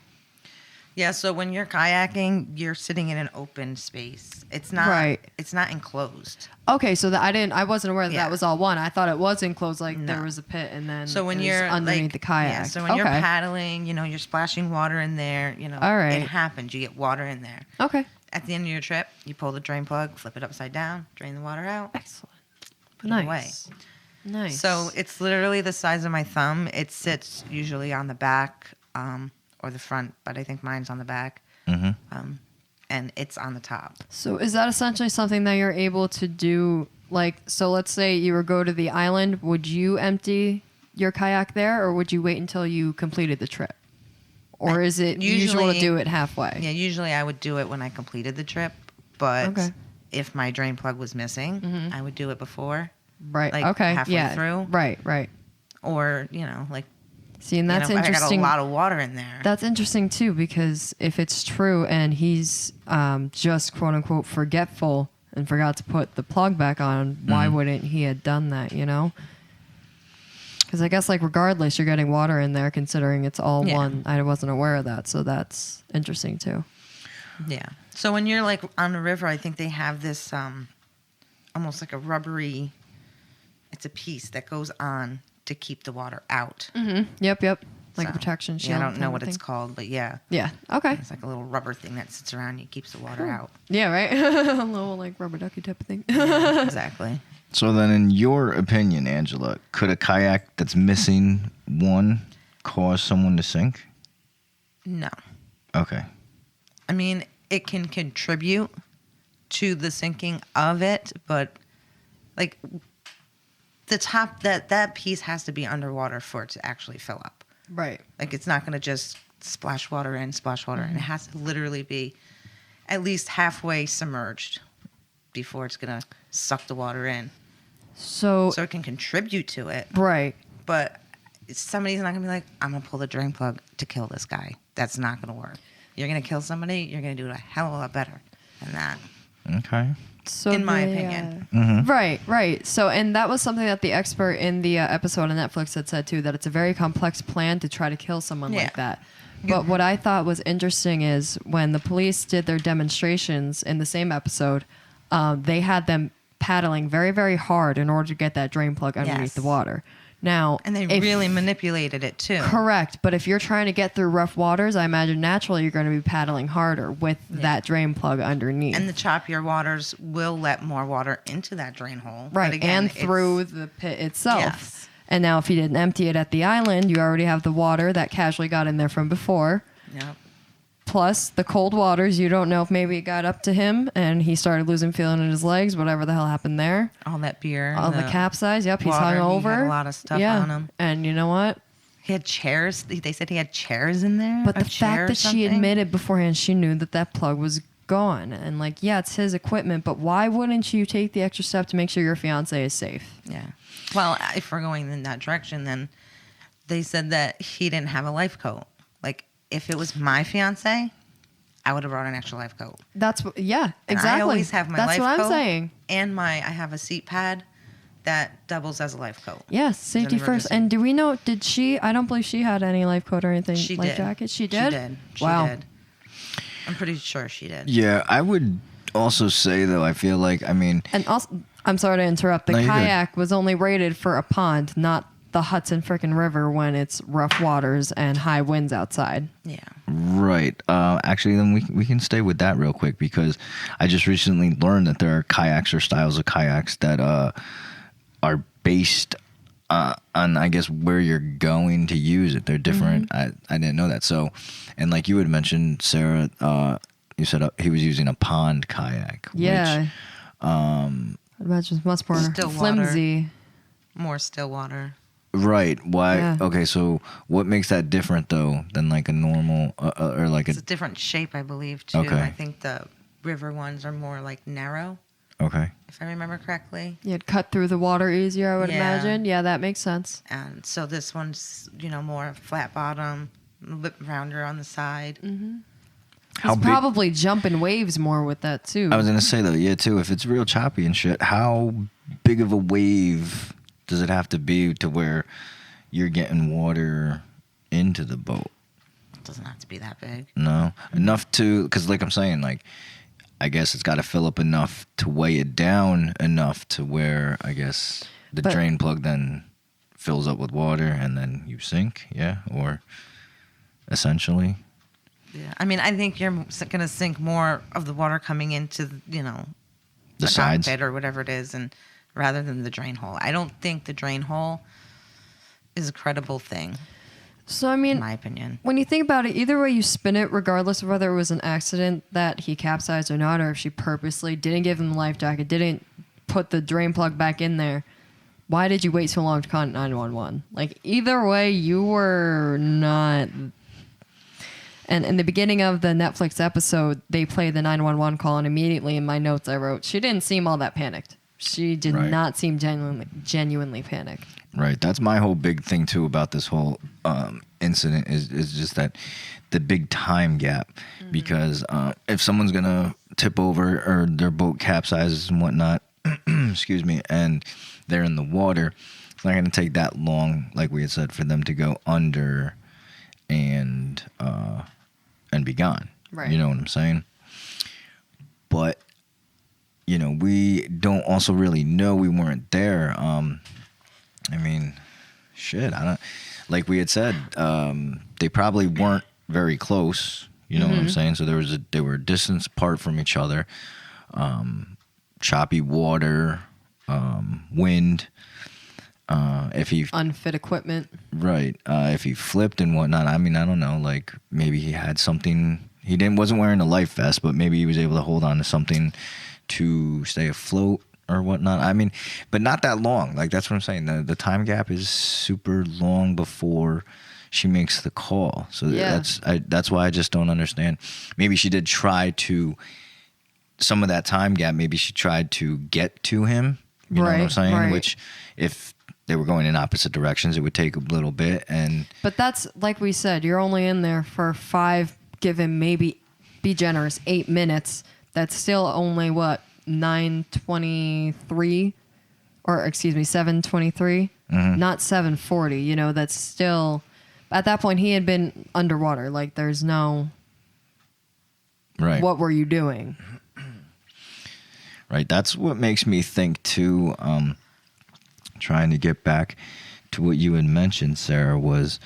Yeah, so when you're kayaking, you're sitting in an open space. It's not Right. It's not enclosed. Okay, so I wasn't aware that Yeah. that was all one. I thought it was enclosed, like No. there was a pit and then So when it was you're underneath like, the kayak. Yeah, so when you're paddling, you're splashing water in there, All right. it happens. You get water in there. Okay. At the end of your trip, you pull the drain plug, flip it upside down, drain the water out, Excellent. put it away. Nice. So it's literally the size of my thumb. It sits usually on the back or the front, but I think mine's on the back. And it's on the top. So is that essentially something that you're able to do? Like, so let's say you were go to the island. Would you empty your kayak there, or would you wait until you completed the trip? Or is it usual to do it halfway? Yeah, usually I would do it when I completed the trip. But Okay. if my drain plug was missing, I would do it before. Right. Like okay. halfway yeah. through. Right. Or, like, See, and that's I got a interesting. lot of water in there. That's interesting too, because if it's true and he's just quote unquote forgetful and forgot to put the plug back on, why wouldn't he have done that? Because I guess like regardless, you're getting water in there, considering it's all one. I wasn't aware of that, so that's interesting too. Yeah. So when you're like on the river, I think they have this almost like a rubbery. It's a piece that goes on to keep the water out. Yep. Like So, a protection shield. Yeah, I don't know type what of it's thing. called, but yeah. Yeah. Okay. It's like a little rubber thing that sits around you, keeps the water out. Yeah. Right. A little like rubber ducky type of thing. Yeah, exactly. So then, in your opinion, Angela, could a kayak that's missing one cause someone to sink? No. Okay. I mean, it can contribute, to the sinking of it, but like the top that piece has to be underwater for it to actually fill up. Right. Like it's not going to just splash water in, and it has to literally be at least halfway submerged before it's going to suck the water in. So it can contribute to it. Right. But somebody's not going to be like, I'm going to pull the drain plug to kill this guy. That's not going to work. You're going to kill somebody, you're going to do it a hell of a lot better than that. Okay. So in my opinion. Right. So, and that was something that the expert in the episode on Netflix had said too, that it's a very complex plan to try to kill someone like that. But what I thought was interesting is when the police did their demonstrations in the same episode, they had them paddling very, very hard in order to get that drain plug underneath the water. Now, and they really manipulated it too. Correct. But if you're trying to get through rough waters, I imagine naturally you're going to be paddling harder with that drain plug underneath. And the choppier waters will let more water into that drain hole. Right. But again, and through the pit itself. Yes. And now if you didn't empty it at the island, you already have the water that casually got in there from before. Yep. Plus the cold waters, you don't know if maybe it got up to him and he started losing feeling in his legs, whatever the hell happened there. All that beer. All the capsize. Yep, he's water, hungover. He had a lot of stuff on him. And you know what? He had chairs. They said he had chairs in there. But the fact that she admitted beforehand she knew that plug was gone. And like, yeah, it's his equipment, but why wouldn't you take the extra step to make sure your fiance is safe? Yeah. Well, if we're going in that direction, then they said that he didn't have a life coat. Like, if it was my fiance, I would have brought an extra life coat. Exactly. And I always have my life coat. That's what I'm saying. And I have a seat pad that doubles as a life coat. Yes, safety first. And do we know, I don't believe she had any life coat or anything. She life did. Jacket? She did? She did. Wow. She did. I'm pretty sure she did. Yeah, I would also say, though, I feel like, I mean... And also, I'm sorry to interrupt, the kayak was only rated for a pond, not the Hudson frickin' River when it's rough waters and high winds outside. Yeah. Right. Actually, then we can stay with that real quick because I just recently learned that there are kayaks or styles of kayaks that are based on, I guess, where you're going to use it. They're different. I didn't know that. So, and like you had mentioned, Sarah, you said he was using a pond kayak. Yeah. Which, I'd imagine it's much more Still flimsy. water. More still water. Right. Why? Yeah. Okay. So, what makes that different though than like a normal or like It's a different shape, I believe, too. Okay. I think the river ones are more like narrow, Okay. if I remember correctly. You'd cut through the water easier, I would Yeah. imagine. Yeah, that makes sense. And so this one's, more flat bottom, a little bit rounder on the side. How He's big? probably jumping waves more with that, too. I was gonna say though, yeah, too. If it's real choppy and shit, how big of a wave does it have to be to where you're getting water into the boat? It doesn't have to be that big. No, enough to, because like I'm saying, like I guess it's got to fill up enough to weigh it down enough to where I guess the But- drain plug then fills up with water and then you sink, yeah, or essentially. Yeah. I mean, I think you're going to sink more of the water coming into, The sides. cockpit or whatever it is, and rather than the drain hole. I don't think the drain hole is a credible thing, So, I in mean, my opinion. when you think about it, either way you spin it, regardless of whether it was an accident that he capsized or not, or if she purposely didn't give him the life jacket, didn't put the drain plug back in there, why did you wait so long to call 911? Like, either way, you were not... And in the beginning of the Netflix episode, they played the 911 call, and immediately in my notes I wrote, she didn't seem all that panicked. She did Right. not seem genuinely panicked. Right. That's my whole big thing too about this whole incident is just that the big time gap. Because if someone's gonna tip over or their boat capsizes and whatnot, excuse me, and they're in the water, it's not gonna take that long, like we had said, for them to go under and be gone. Right. You know what I'm saying? But we don't also really know. We weren't there. I mean, shit. I don't. Like we had said, they probably weren't very close. You know what I'm saying? So they were a distance apart from each other. Choppy water, wind. If he Unfit equipment. right, if he flipped and whatnot. I mean, I don't know. Like maybe he had something. Wasn't wearing a life vest, but maybe he was able to hold on to something to stay afloat or whatnot. I mean, but not that long. Like, that's what I'm saying. The time gap is super long before she makes the call. So that's why I just don't understand. Maybe she did try to, some of that time gap, maybe she tried to get to him. You know what I'm saying? Right. Which, if they were going in opposite directions, it would take a little bit. But that's, like we said, you're only in there for 5, given maybe, be generous, 8 minutes. That's still only, what, 9:23? Or, excuse me, 7:23? Not 7:40. You know, that's still... At that point, he had been underwater. Like, there's no... Right. What were you doing? Right. That's what makes me think, too, trying to get back to what you had mentioned, Sarah, was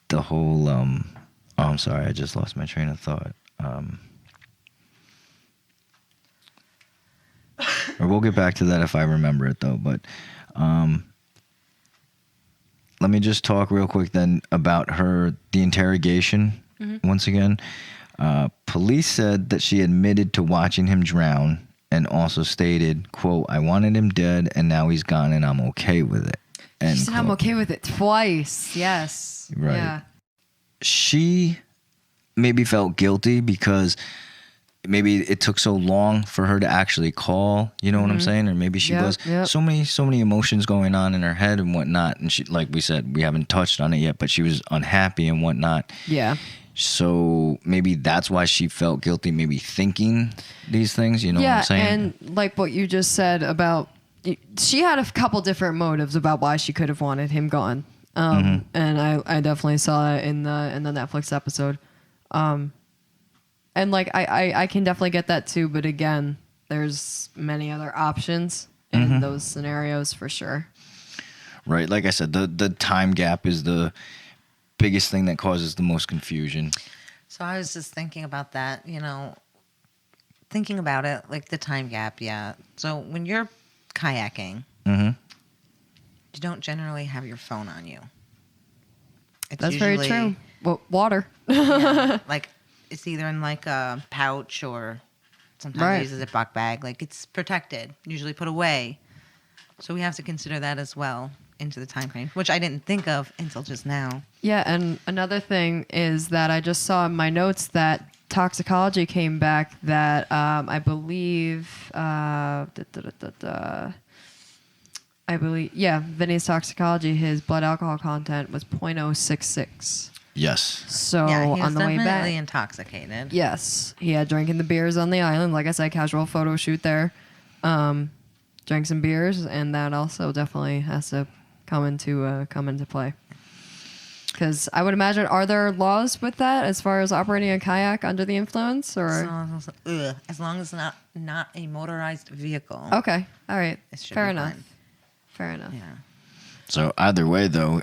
the whole... oh, I'm sorry. I just lost my train of thought. Or we'll get back to that if I remember it, though. But let me just talk real quick then about the interrogation once again. Police said that she admitted to watching him drown and also stated, quote, "I wanted him dead and now he's gone and I'm okay with it." She said, "I'm okay with it" twice. Yes. Right. Yeah. She maybe felt guilty because maybe it took so long for her to actually call, you know what I'm saying? Or maybe she was so many emotions going on in her head and whatnot. And she, like we said, we haven't touched on it yet, but she was unhappy and whatnot. Yeah. So maybe that's why she felt guilty, maybe thinking these things, you know what I'm saying? Yeah, and like what you just said about, she had a couple different motives about why she could have wanted him gone. And I definitely saw it in the Netflix episode. And like, I can definitely get that too, but again, there's many other options in those scenarios for sure. Right. Like I said, the time gap is the biggest thing that causes the most confusion. So I was just thinking about that, thinking about it, like the time gap, yeah. So when you're kayaking, you don't generally have your phone on you. That's very true. Well, water. Like, it's either in like a pouch or sometimes they use a Ziploc bag. Like, it's protected, usually put away. So we have to consider that as well into the time frame, which I didn't think of until just now. Yeah, and another thing is that I just saw in my notes that toxicology came back that I believe Vinny's toxicology, his blood alcohol content was 0.066. Yes. So yeah, he was on the way back, definitely intoxicated. yes, he had drinking the beers on the island. Like I said, casual photo shoot there. Drank some beers, and that also definitely has to come into play. Because I would imagine, are there laws with that as far as operating a kayak under the influence, or As long as it's not a motorized vehicle. okay, all right, It should fair be enough. fine. Fair enough. Yeah. So either way, though,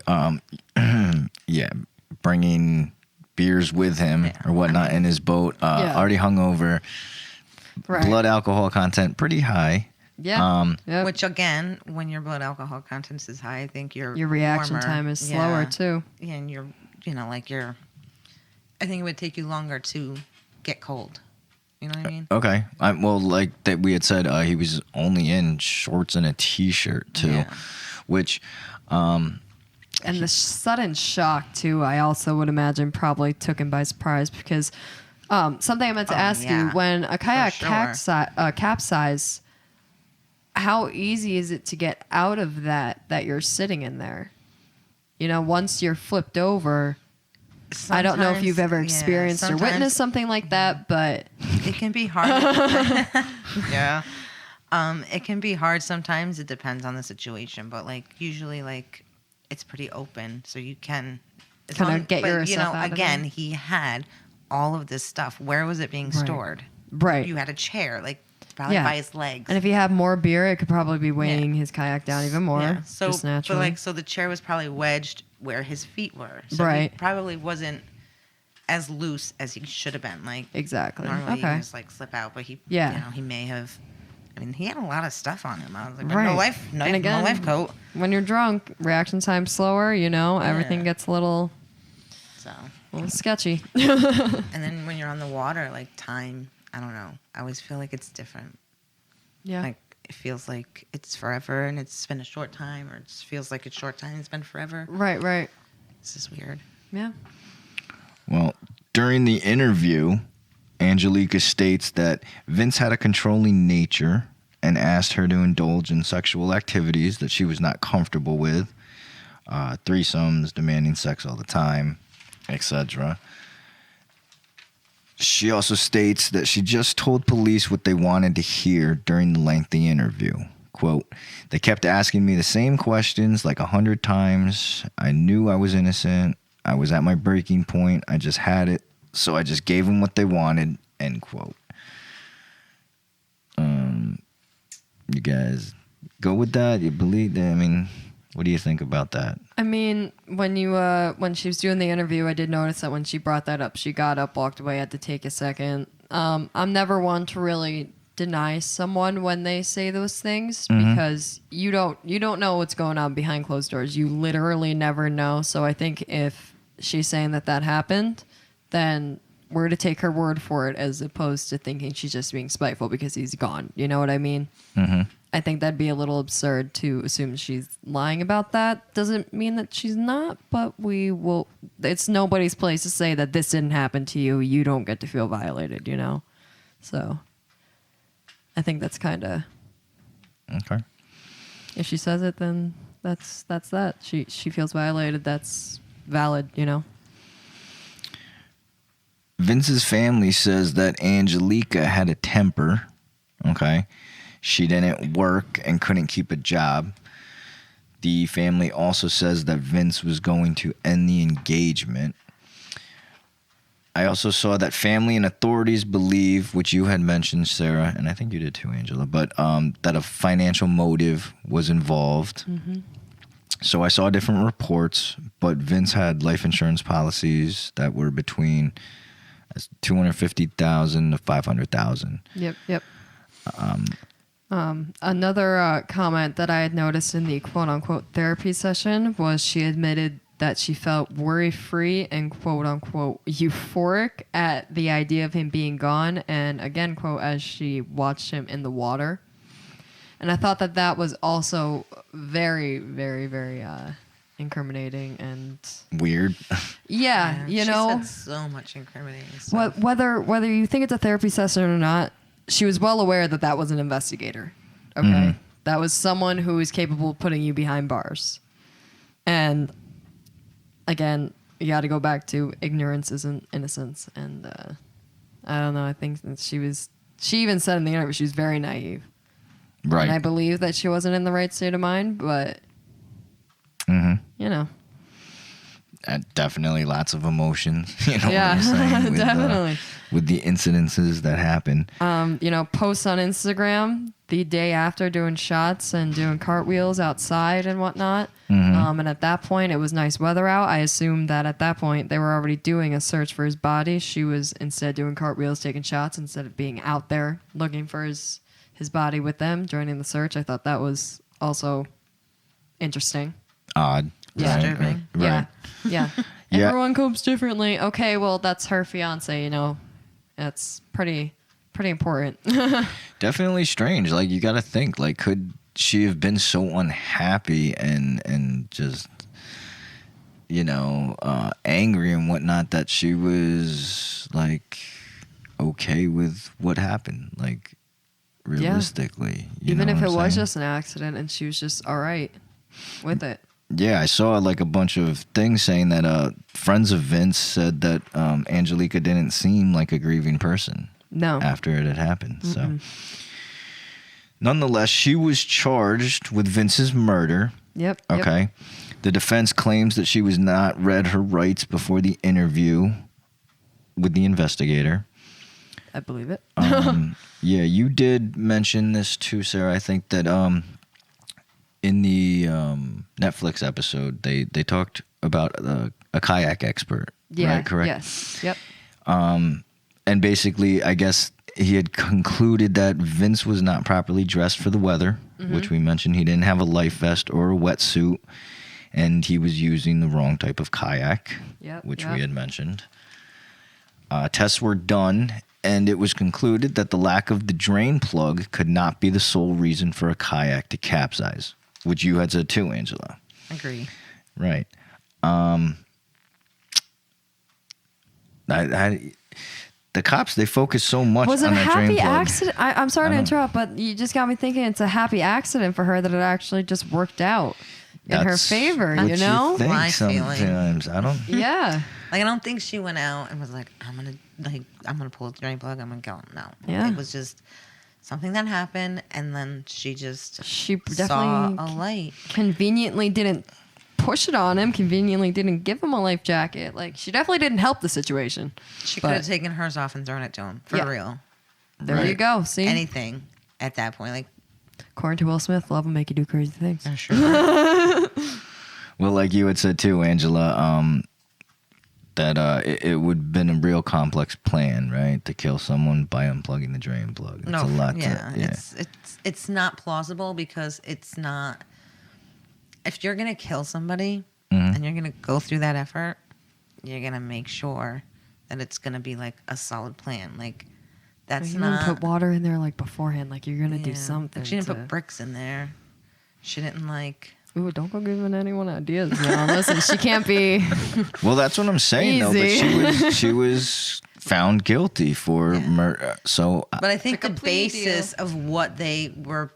bringing beers with him or whatnot in his boat, already hungover, Right. blood alcohol content pretty high. Yeah. Yep. Which again, when your blood alcohol content is high, I think your reaction warmer. time is slower too. Yeah, and I think it would take you longer to get cold. You know what I mean? Okay. Well, like that we had said, he was only in shorts and a t-shirt too, Yeah. which, And the sudden shock too, I also would imagine probably took him by surprise because something I meant to ask you, when a kayak capsize, how easy is it to get out of that you're sitting in there? Once you're flipped over, I don't know if you've ever experienced or witnessed something like that, but it can be hard. Yeah. It can be hard sometimes. It depends on the situation, but usually it's pretty open, so you can kind of get yourself out again, of it. he had all of this stuff. Where was it being stored? Right. You had a chair, probably by his legs. And if he had more beer, it could probably be weighing his kayak down even more. Yeah. So, just naturally. so the chair was probably wedged where his feet were. So Right. he probably wasn't as loose as he should have been. Exactly. Normally Okay. he just slip out, but he, he may have. I mean, he had a lot of stuff on him. I was like, Right. no life coat. When you're drunk, reaction time's slower. Everything gets a little sketchy. And then when you're on the water, time, I don't know. I always feel like it's different. Yeah. Like, it feels like it's forever and it's been a short time, or it feels like it's short time and it's been forever. Right. This is weird. Yeah. Well, during the interview, Angelika states that Vince had a controlling nature and asked her to indulge in sexual activities that she was not comfortable with, threesomes, demanding sex all the time, etc. She also states that she just told police what they wanted to hear during the lengthy interview. Quote, "They kept asking me the same questions like 100 times. I knew I was innocent. I was at my breaking point. I just had it. So I just gave them what they wanted." End quote. You guys go with that? You believe that? I mean, what do you think about that? I mean, when she was doing the interview, I did notice that when she brought that up, she got up, walked away, had to take a second. I'm never one to really deny someone when they say those things because you don't know what's going on behind closed doors. You literally never know. So I think if she's saying that happened, then we're to take her word for it as opposed to thinking she's just being spiteful because he's gone. You know what I mean? Mm-hmm. I think that'd be a little absurd to assume she's lying about that. Doesn't mean that she's not, but it's nobody's place to say that this didn't happen to you. You don't get to feel violated, you know? So I think that's kind of... Okay. If she says it, then that's that. She feels violated. That's valid, you know? Vince's family says that Angelika had a temper, okay? She didn't work and couldn't keep a job. The family also says that Vince was going to end the engagement. I also saw that family and authorities believe, which you had mentioned, Sarah, and I think you did too, Angela, but that a financial motive was involved. Mm-hmm. So I saw different reports, but Vince had life insurance policies that were between $250,000 to $500,000. Yep. Another comment that I had noticed in the quote-unquote therapy session was she admitted that she felt worry-free and quote-unquote euphoric at the idea of him being gone, and again, quote, as she watched him in the water. And I thought that was also very, very, very incriminating and weird. Yeah, you she know, said so much incriminating stuff. Whether you think it's a therapy session or not, she was well aware that was an investigator. Okay, that was someone who is capable of putting you behind bars. And again, you got to go back to ignorance isn't innocence. And I don't know. I think that she even said in the interview she was very naive. Right. And I believe that she wasn't in the right state of mind, but you know. Definitely lots of emotions. You know yeah, what you're saying? With, definitely. With the incidences that happen. You know, posts on Instagram the day after doing shots and doing cartwheels outside and whatnot. And at that point, it was nice weather out. I assumed that at that point, they were already doing a search for his body. She was instead doing cartwheels, taking shots instead of being out there looking for his body with them, joining the search. I thought that was also interesting. Odd. Yeah. Disturbing. Right. Yeah. Yeah. Everyone copes differently. Okay, well, that's her fiance, you know. That's pretty important. Definitely strange. Like, you got to think, like, could she have been so unhappy and just, you know, angry and whatnot that she was, like, okay with what happened? Like, realistically. You Even know if what it I'm was saying? just an accident and she was just all right with it. Yeah, I saw like a bunch of things saying that friends of Vince said that Angelika didn't seem like a grieving person No. after it had happened. So, nonetheless, she was charged with Vince's murder. Yep. Okay. The defense claims that she was not read her rights before the interview with the investigator. I believe it. Yeah, you did mention this too, Sarah. I think that in the Netflix episode, they talked about a kayak expert. Yeah. Right, correct? Yes. Yep. And basically, I guess he had concluded that Vince was not properly dressed for the weather, which we mentioned. He didn't have a life vest or a wetsuit, and he was using the wrong type of kayak, Yep. which yep. we had mentioned. Tests were done, and it was concluded that the lack of the drain plug could not be the sole reason for a kayak to capsize, which you had said too, Angela. Agree. Right. The cops, they focus so much Was it on a that drain happy plug. accident? I'm sorry to interrupt, but you just got me thinking it's a happy accident for her that it actually just worked out in her That's favor, what you know? think My feeling. sometimes. I don't. Yeah. Like, I don't think she went out and was like, I'm gonna pull the drain plug, I'm gonna kill him. No. Yeah. It was just something that happened, and then she just She saw definitely a light. conveniently didn't push it on him, conveniently didn't give him a life jacket. Like, she definitely didn't help the situation. She But- could have taken hers off and thrown it to him. For Yeah. real. There Right. you go. See? Anything at that point. Like, According to Will Smith, love will make you do crazy things. sure. Well, like you had said too, Angela, that it would have been a real complex plan, right? To kill someone by unplugging the drain plug. It's No, a lot yeah, to, yeah. it's not plausible because it's not. If you're gonna kill somebody Mm-hmm. and you're gonna go through that effort, you're gonna make sure that it's gonna be like a solid plan. Like that's You're gonna not. put water in there like beforehand, like you're gonna do yeah. something. Like, she didn't to- put bricks in there. She didn't like. Ooh, don't go giving anyone ideas. Now. Listen, she can't be. Well, that's what I'm saying, though. But Easy. she was found guilty for Yeah. murder. So But I think It's like the a plea basis of what they were,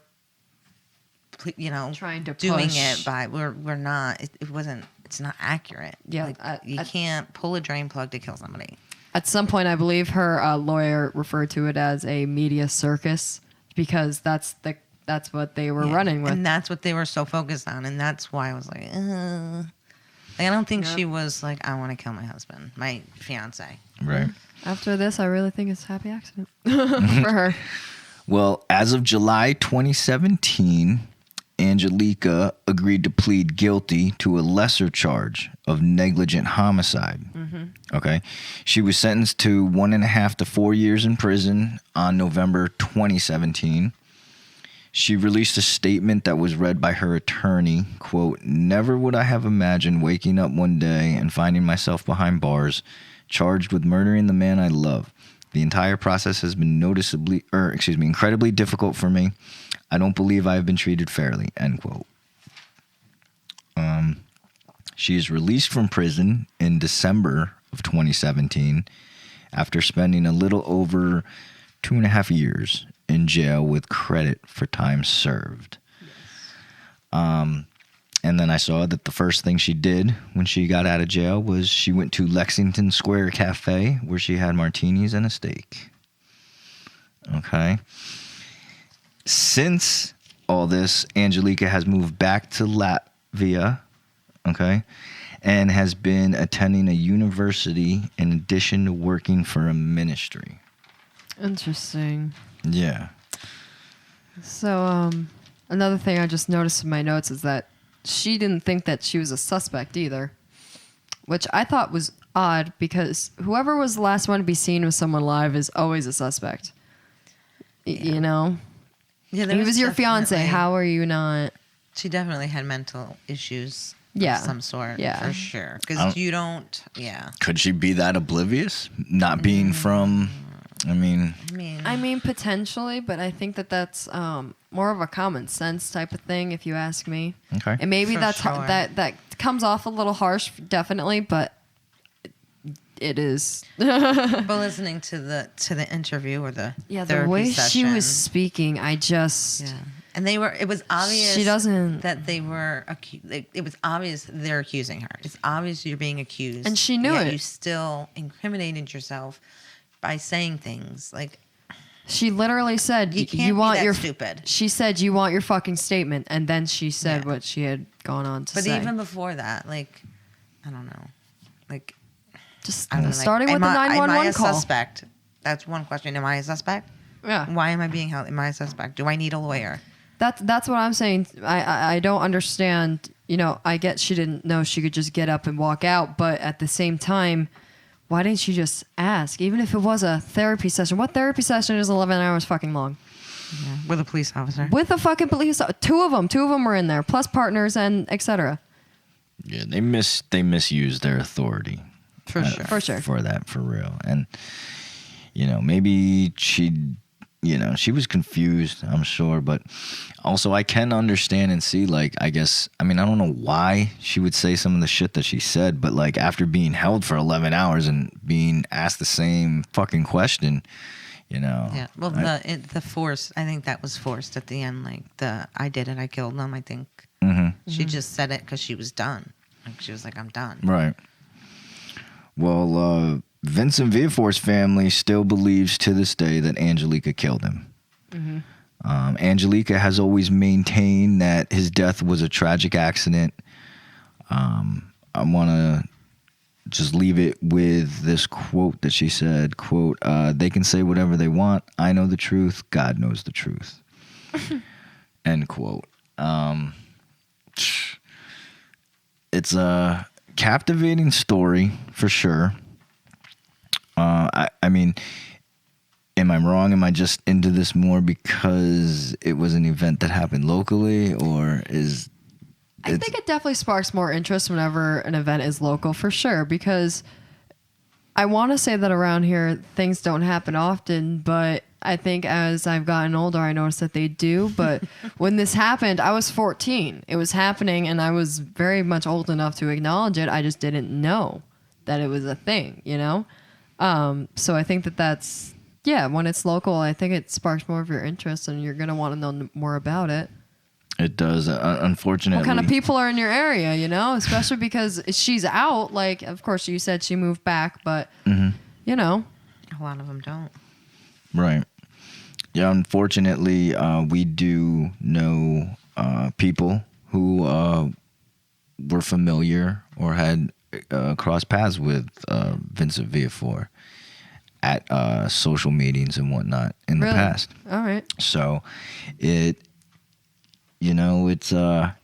Trying to doing push. it by, we're not. It wasn't. It's not accurate. Yeah, Like, you can't pull a drain plug to kill somebody. At some point, I believe her lawyer referred to it as a media circus because that's what they were Yeah. running with. And that's what they were so focused on. And that's why I was like, Like, I don't think Yep. she was like, I want to kill my husband, my fiance. right. After this, I really think it's a happy accident for her. Well, as of July 2017, Angelika agreed to plead guilty to a lesser charge of negligent homicide. Okay. She was sentenced to 1.5 to 4 years in prison on November 2017. She released a statement that was read by her attorney, quote, "Never would I have imagined waking up one day and finding myself behind bars, charged with murdering the man I love. The entire process has been incredibly difficult for me. I don't believe I have been treated fairly," end quote. She is released from prison in December of 2017 after spending a little over 2.5 years in jail with credit for time served. And then I saw that the first thing she did when she got out of jail was she went to Lexington Square Cafe where she had martinis and a steak. Okay. Since all this, Angelika has moved back to Latvia, okay, and has been attending a university in addition to working for a ministry. Interesting. Yeah. So, another thing I just noticed in my notes is that she didn't think that she was a suspect either, which I thought was odd because whoever was the last one to be seen with someone alive is always a suspect. You know? Yeah, He was your fiance. How are you not? She definitely had mental issues Yeah. of some sort. Yeah. For sure. I Because don't- you don't, yeah. Could she be that oblivious? Not being from, I mean, Potentially, but I think that that's more of a common sense type of thing, if you ask me. Okay. And maybe For that's sure. that comes off a little harsh, definitely, but it is. but listening to the interview or the Yeah, the therapy way session, she was speaking, I just. yeah, and it was obvious She doesn't. that they were it was obvious they're accusing her. It's obvious you're being accused, And she knew yet it. You still incriminated yourself by saying things like, She literally said, You can't "You be want that your." stupid. She said, "You want your fucking statement," and then she said Yeah. what she had gone on to but say. even before that, like, I don't know, like, Just I don't know, starting like, with the am I 911 a call. suspect? That's one question. Am I a suspect? Yeah, Why am I being held? Am I a suspect? Do I need a lawyer? that's what I'm saying. I don't understand. You know, I get she didn't know she could just get up and walk out, but at the same time, why didn't she just ask? Even if it was a therapy session. What therapy session is 11 hours fucking long? Yeah, with a police officer. With a fucking police, two of them were in there, plus partners and etc. Yeah, they misused their authority. For sure. For sure. For that, for real. And, maybe she was confused, I'm sure. But also I can understand and see, like, I don't know why she would say some of the shit that she said. But, like, after being held for 11 hours and being asked the same fucking question, Yeah. Well, the force, I think that was forced at the end. Like, I did it, I killed them, I think. She just said it because she was done. Like, she was like, I'm done. Right. Well, Vincent Villafore's family still believes to this day that Angelica killed him. Angelica has always maintained that his death was a tragic accident. I want to just leave it with this quote that she said, quote, they can say whatever they want. I know the truth. God knows the truth. End quote. It's a captivating story for sure. I mean, am I wrong? Am I just into this more because it was an event that happened locally, or is I think it definitely sparks more interest whenever an event is local, for sure, because I want to say that around here things don't happen often, but I think as I've gotten older, I noticed that they do. But when this happened, I was 14. It was happening, and I was very much old enough to acknowledge it. I just didn't know that it was a thing, So I think that's, when it's local, I think it sparks more of your interest, and you're going to want to know more about it. It does, unfortunately. What kind of people are in your area, Especially because she's out. Like, of course, you said she moved back, but, A lot of them don't. Right. Yeah, unfortunately, we do know people who were familiar or had crossed paths with Vincent Villafore at social meetings and whatnot in the past. All right. So it's a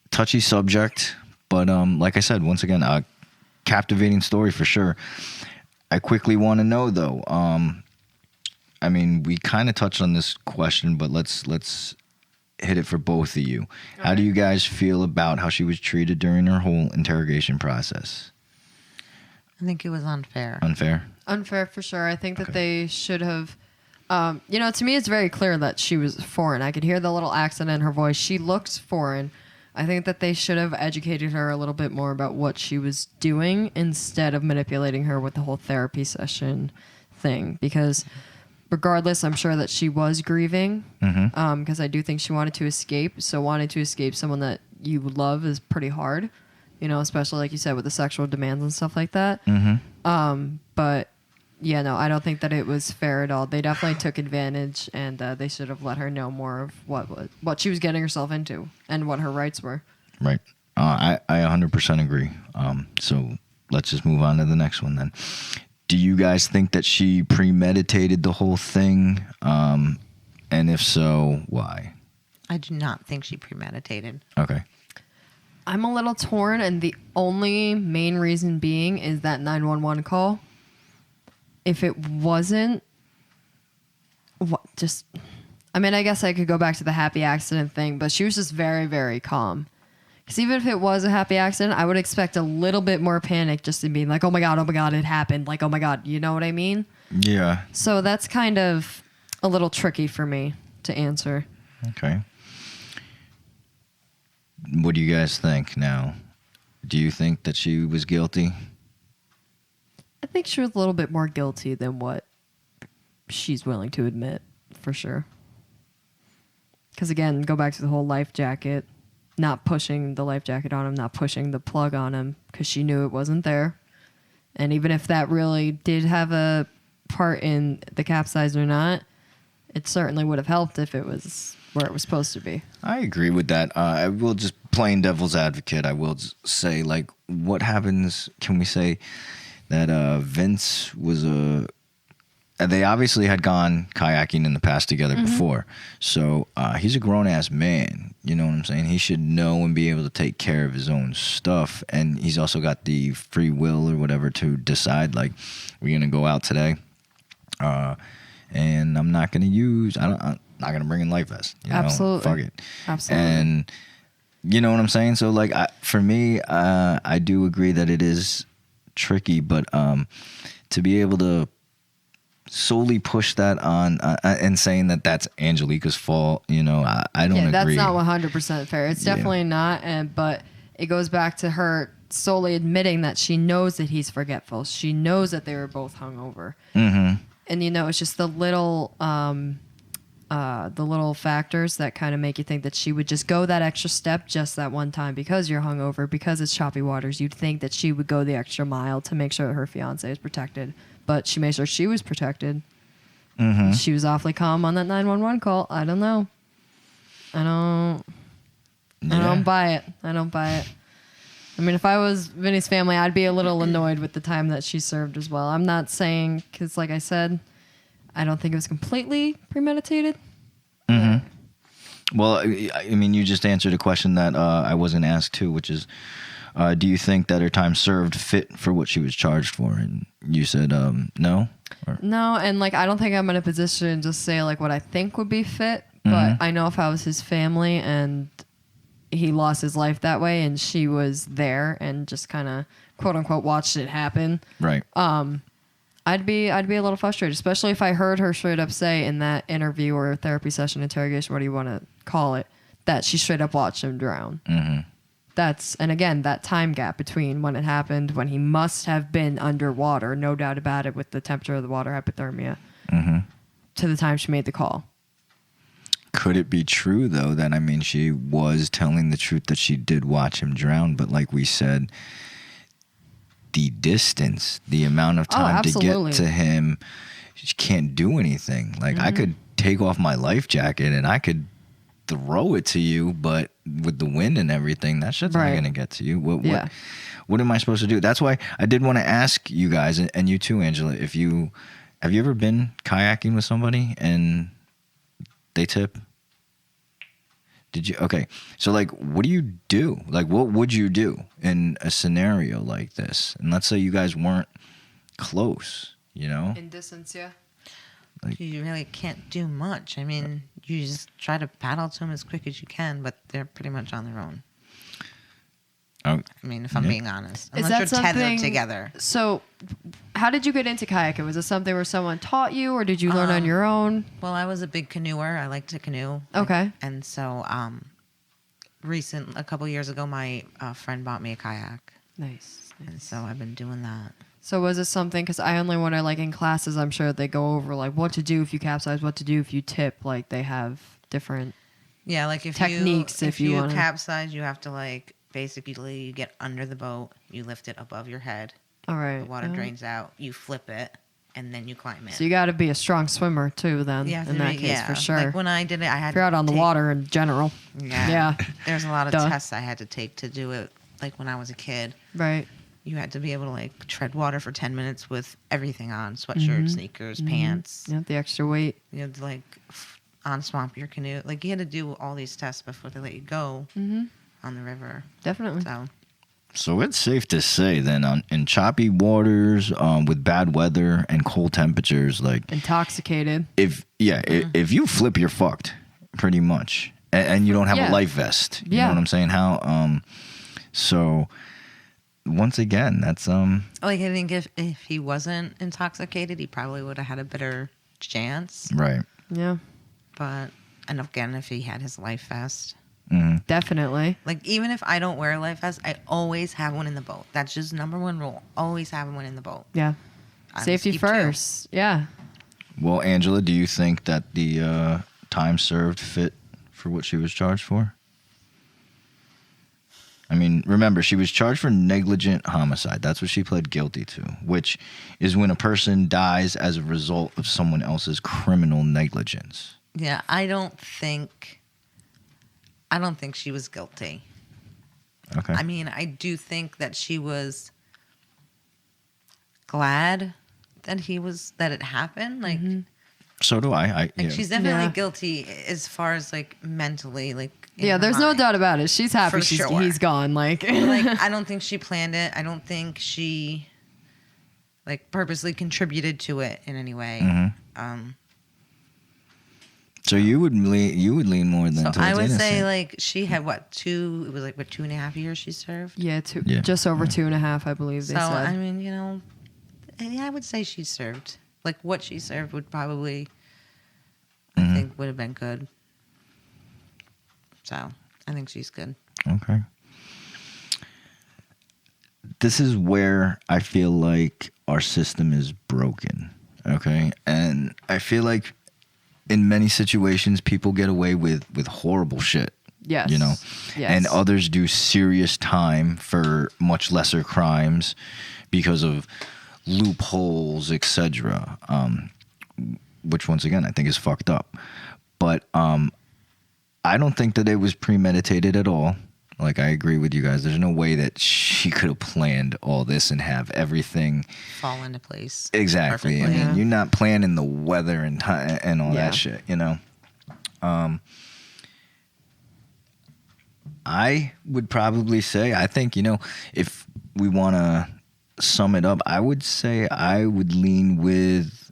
touchy subject, but like I said, once again, a captivating story for sure. I quickly want to know, though, we kind of touched on this question, but let's hit it for both of you. How do you guys feel about how she was treated during her whole interrogation process? I think it was unfair. Unfair for sure. I think that they should have... to me, it's very clear that she was foreign. I could hear the little accent in her voice. She looked foreign. I think that they should have educated her a little bit more about what she was doing instead of manipulating her with the whole therapy session thing. Because regardless, I'm sure that she was grieving because I do think she wanted to escape. So wanting to escape someone that you love is pretty hard, especially like you said with the sexual demands and stuff like that. But... yeah, no, I don't think that it was fair at all. They definitely took advantage, and they should have let her know more of what she was getting herself into and what her rights were. Right. I 100% agree. So let's just move on to the next one then. Do you guys think that she premeditated the whole thing? And if so, why? I do not think she premeditated. Okay. I'm a little torn, and the only main reason being is that 911 call. If it wasn't, I guess I could go back to the happy accident thing, but she was just very, very calm. Because even if it was a happy accident, I would expect a little bit more panic just in being like, oh my God, it happened. Like, oh my God, you know what I mean? Yeah. So that's kind of a little tricky for me to answer. Okay. What do you guys think now? Do you think that she was guilty? I think she was a little bit more guilty than what she's willing to admit, for sure. Because again, go back to the whole life jacket, not pushing the life jacket on him, not pushing the plug on him, because she knew it wasn't there. And even if that really did have a part in the capsize or not, it certainly would have helped if it was where it was supposed to be. I agree with that. I will just playing devil's advocate. I will say, like, what happens? Can we say that Vince was they obviously had gone kayaking in the past together before. So he's a grown-ass man. You know what I'm saying? He should know and be able to take care of his own stuff. And he's also got the free will or whatever to decide, like, we're going to go out today. And I'm not going to I'm not going to bring in life vest. Absolutely. Fuck it. Absolutely. And you know what I'm saying? So, like, for me, I do agree that it is tricky, but to be able to solely push that on and saying that that's Angelika's fault, I don't agree. That's not 100% fair. It's definitely not, but it goes back to her solely admitting that she knows that he's forgetful. She knows that they were both hungover. Mm-hmm. And it's just the little factors that kind of make you think that she would just go that extra step just that one time because you're hungover, because it's choppy waters. You'd think that she would go the extra mile to make sure that her fiance is protected, but she made sure she was protected. Mm-hmm. She was awfully calm on that 911 call. I don't know. I don't buy it. I mean, if I was Vinny's family, I'd be a little annoyed with the time that she served as well. I'm not saying, because like I said, I don't think it was completely premeditated. Mm-hmm. Well, I mean, you just answered a question that I wasn't asked too, which is, do you think that her time served fit for what she was charged for? And you said no? No, and I don't think I'm in a position to say what I think would be fit, but I know if I was his family and he lost his life that way and she was there and just kind of quote unquote watched it happen. Right. I'd be a little frustrated, especially if I heard her straight up say in that interview or therapy session, interrogation, what do you want to call it, that she straight up watched him drown. Mm-hmm. And again, that time gap between when it happened, when he must have been underwater, no doubt about it, with the temperature of the water, hypothermia, to the time she made the call. Could it be true, though, that, she was telling the truth that she did watch him drown, but like we said, the distance, the amount of time to get to him, she can't do anything. I could take off my life jacket and I could throw it to you, but with the wind and everything, that shit's not going to get to you. What am I supposed to do? That's why I did want to ask you guys, and you too, Angela, have you ever been kayaking with somebody and they tip? Did you? Okay. So what do you do? What would you do in a scenario like this? And let's say you guys weren't close, In distance, yeah. You really can't do much. You just try to paddle to them as quick as you can, but they're pretty much on their own. If I'm being honest. Unless you're tethered together. So, how did you get into kayaking? Was it something where someone taught you, or did you learn on your own? Well, I was a big canoeer. I like to canoe. Okay. And so, a couple years ago, my friend bought me a kayak. Nice. And so I've been doing that. So was it something, because I only wonder, in classes, I'm sure they go over, what to do if you capsize, what to do if you tip. They have different if techniques if you wanna... capsize, you have to, basically you get under the boat, you lift it above your head. All right. The water drains out, you flip it, and then you climb in. So you got to be a strong swimmer, too, then, in that case, for sure. When I did it, I had if you're out on the water in general. Yeah. There's a lot of tests I had to take to do it, when I was a kid. Right. You had to be able to tread water for 10 minutes with everything on, sweatshirt, sneakers, pants. Yeah, the extra weight. You had to on swamp your canoe. You had to do all these tests before they let you go on the river. Definitely. So it's safe to say then in choppy waters, with bad weather and cold temperatures, intoxicated. If you flip, you're fucked, pretty much, and you don't have a life vest. You know what I'm saying? How so. Once again, that's I think if he wasn't intoxicated, he probably would have had a better chance. Right. Yeah. But and again, if he had his life vest, definitely. Even if I don't wear a life vest, I always have one in the boat. That's just number one rule. Always have one in the boat. Yeah. Safety first. Yeah. Well, Angela, do you think that the time served fit for what she was charged for? Remember, she was charged for negligent homicide. That's what she pled guilty to, which is when a person dies as a result of someone else's criminal negligence. Yeah, I don't think she was guilty. Okay. I do think that she was glad that it happened. So do I. She's definitely guilty as far as mentally, there's no doubt about it. She's happy he's gone. I don't think she planned it. I don't think she purposely contributed to it in any way. So you would lean more than So towards I would innocent. say like she had what 2.5 years she served. Yeah, Yeah. just over 2.5, I believe they So said. I mean, I would say she served. Like what she served would probably, I think, would have been good. So I think she's good. Okay. This is where I feel like our system is broken. Okay, and I feel like in many situations people get away with horrible shit. Yes. You know, Yes. and others do serious time for much lesser crimes because of loopholes, etc. Which once again I think is fucked up. But I don't think that it was premeditated at all. Like, I agree with you guys. There's no way that she could have planned all this and have everything Fall into place. exactly. Perfectly. I mean, you're not planning the weather and all Yeah. that shit, you know. I would probably say, I think, if we want to sum it up, I would say I would lean with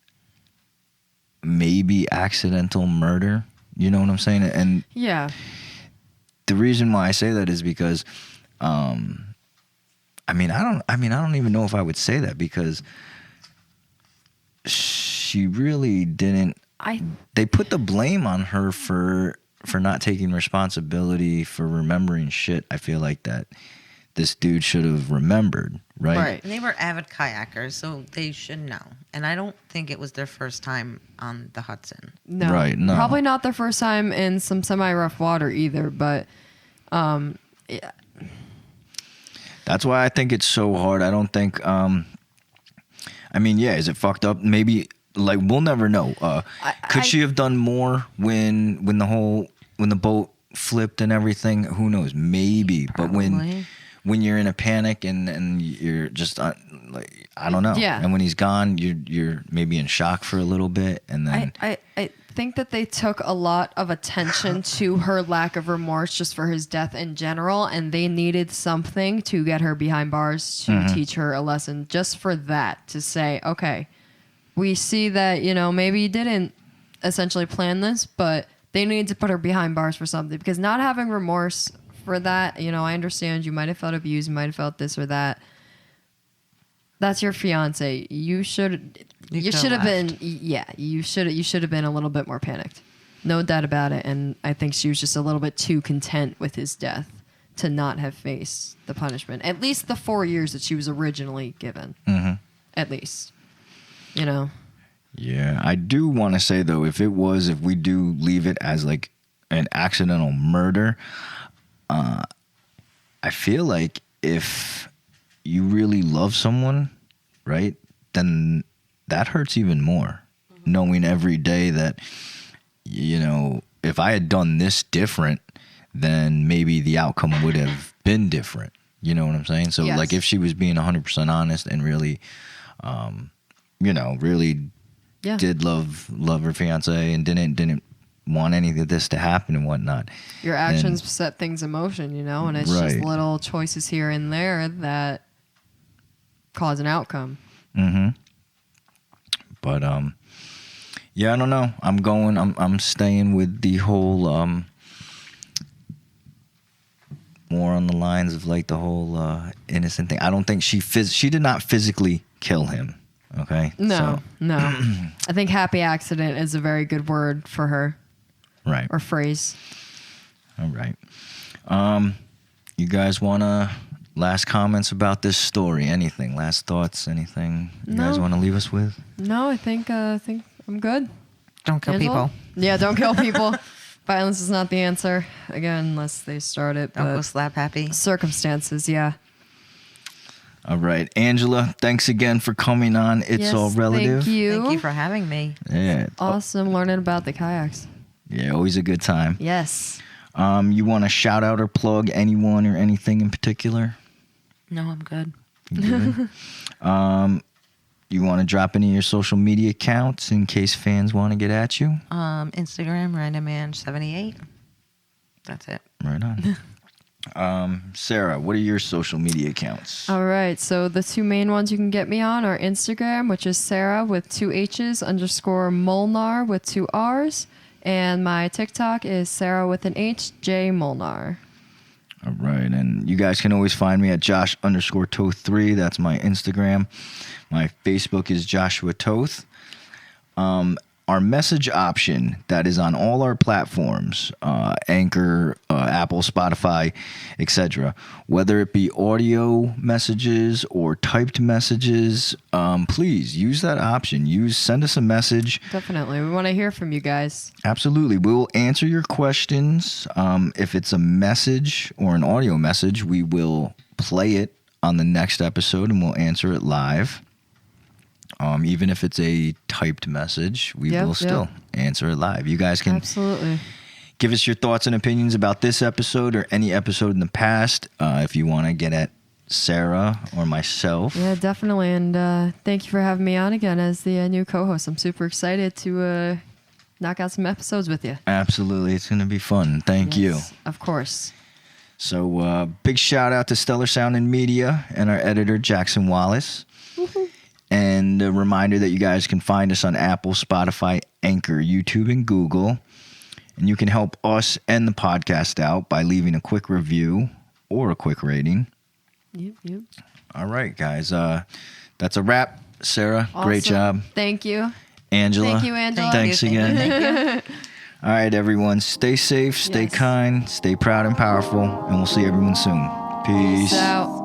maybe accidental murder. You know what I'm saying? And Yeah. the reason why I say that is because, I don't even know if I would say that, because she really didn't. They put the blame on her for not taking responsibility for remembering shit. I feel like that this dude should have remembered, right? Right. And they were avid kayakers, so they should know. And I don't think it was their first time on the Hudson. No. Right, no. Probably not their first time in some semi-rough water either, but yeah. That's why I think it's so hard. I don't think. Is it fucked up? Maybe. Like, we'll never know. Could she have done more when the boat flipped and everything? Who knows? Maybe. Probably. But when you're in a panic and you're just like, I don't know. Yeah. And when he's gone, you're maybe in shock for a little bit, and then I think that they took a lot of attention to her lack of remorse just for his death in general, and they needed something to get her behind bars to teach her a lesson, just for that, to say, okay, we see that, maybe you didn't essentially plan this, but they need to put her behind bars for something, because not having remorse for that, I understand you might have felt abused, you might have felt this or that. That's your fiance. You should have been, you should have been a little bit more panicked. No doubt about it. And I think she was just a little bit too content with his death to not have faced the punishment. At least the 4 years that she was originally given. Mm-hmm. At least. Yeah, I do want to say, though, if we do leave it as like an accidental murder, I feel like if you really love someone, right, then that hurts even more. Knowing every day that, if I had done this different, then maybe the outcome would have been different. You know what I'm saying? So, Yes. like, if she was being 100% honest and really, really did love her fiance and didn't want any of this to happen and whatnot. Your actions set things in motion, and it's just Right. little choices here and there that cause an outcome. Mm-hmm. But I don't know. I'm staying with the whole more on the lines of like the whole innocent thing. I don't think she did not physically kill him. Okay. No. I think happy accident is a very good word for her, Right. or phrase. All right. You guys wanna last comments about this story? Anything? Last thoughts? Anything you guys No. want to leave us with? No, I think I'm good. Don't kill Angela? people. Yeah, don't kill people. Violence is not the answer. Again, unless they start it. Don't go But slap happy. circumstances, yeah. All right, Angela. Thanks again for coming on. It's Yes, all relative. Thank you. Thank you for having me. Yeah. Awesome learning about the kayaks. Yeah. Always a good time. Yes. You want to shout out or plug anyone or anything in particular? No, I'm good. You good? You want to drop any of your social media accounts in case fans want to get at you? Instagram, randomman78. That's it. Right on. Sarah, what are your social media accounts? All right. So the two main ones you can get me on are Instagram, which is Sarah with 2 H's _ Molnar with 2 R's. And my TikTok is Sarah with an H, J Molnar. All right, and you guys can always find me at Josh_Toth3. That's my Instagram. My Facebook is Joshua Toth. Our message option that is on all our platforms, Anchor, Apple, Spotify, etc. Whether it be audio messages or typed messages, please use that option. Send us a message. Definitely. We want to hear from you guys. Absolutely. We will answer your questions. If it's a message or an audio message, we will play it on the next episode and we'll answer it live. Even if it's a typed message, we will still answer it live. You guys can absolutely give us your thoughts and opinions about this episode or any episode in the past. If you want to get at Sarah or myself. Yeah, definitely. And thank you for having me on again as the new co-host. I'm super excited to knock out some episodes with you. Absolutely. It's going to be fun. Thank you. Of course. So big shout out to Stellar Sound and Media and our editor, Jackson Wallace. And a reminder that you guys can find us on Apple, Spotify, Anchor, YouTube, and Google. And you can help us and the podcast out by leaving a quick review or a quick rating. Yep. All right, guys. That's a wrap. Sarah, Awesome. Great job. Thank you. Angela. Thank you, Angela. Thanks again. Thank you. All right, everyone. Stay safe, stay kind, stay proud and powerful. And we'll see everyone soon. Peace. Peace out.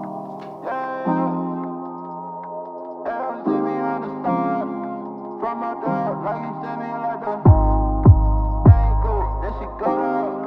From my dog, like he sent me like the. Ain't cool, then she go down.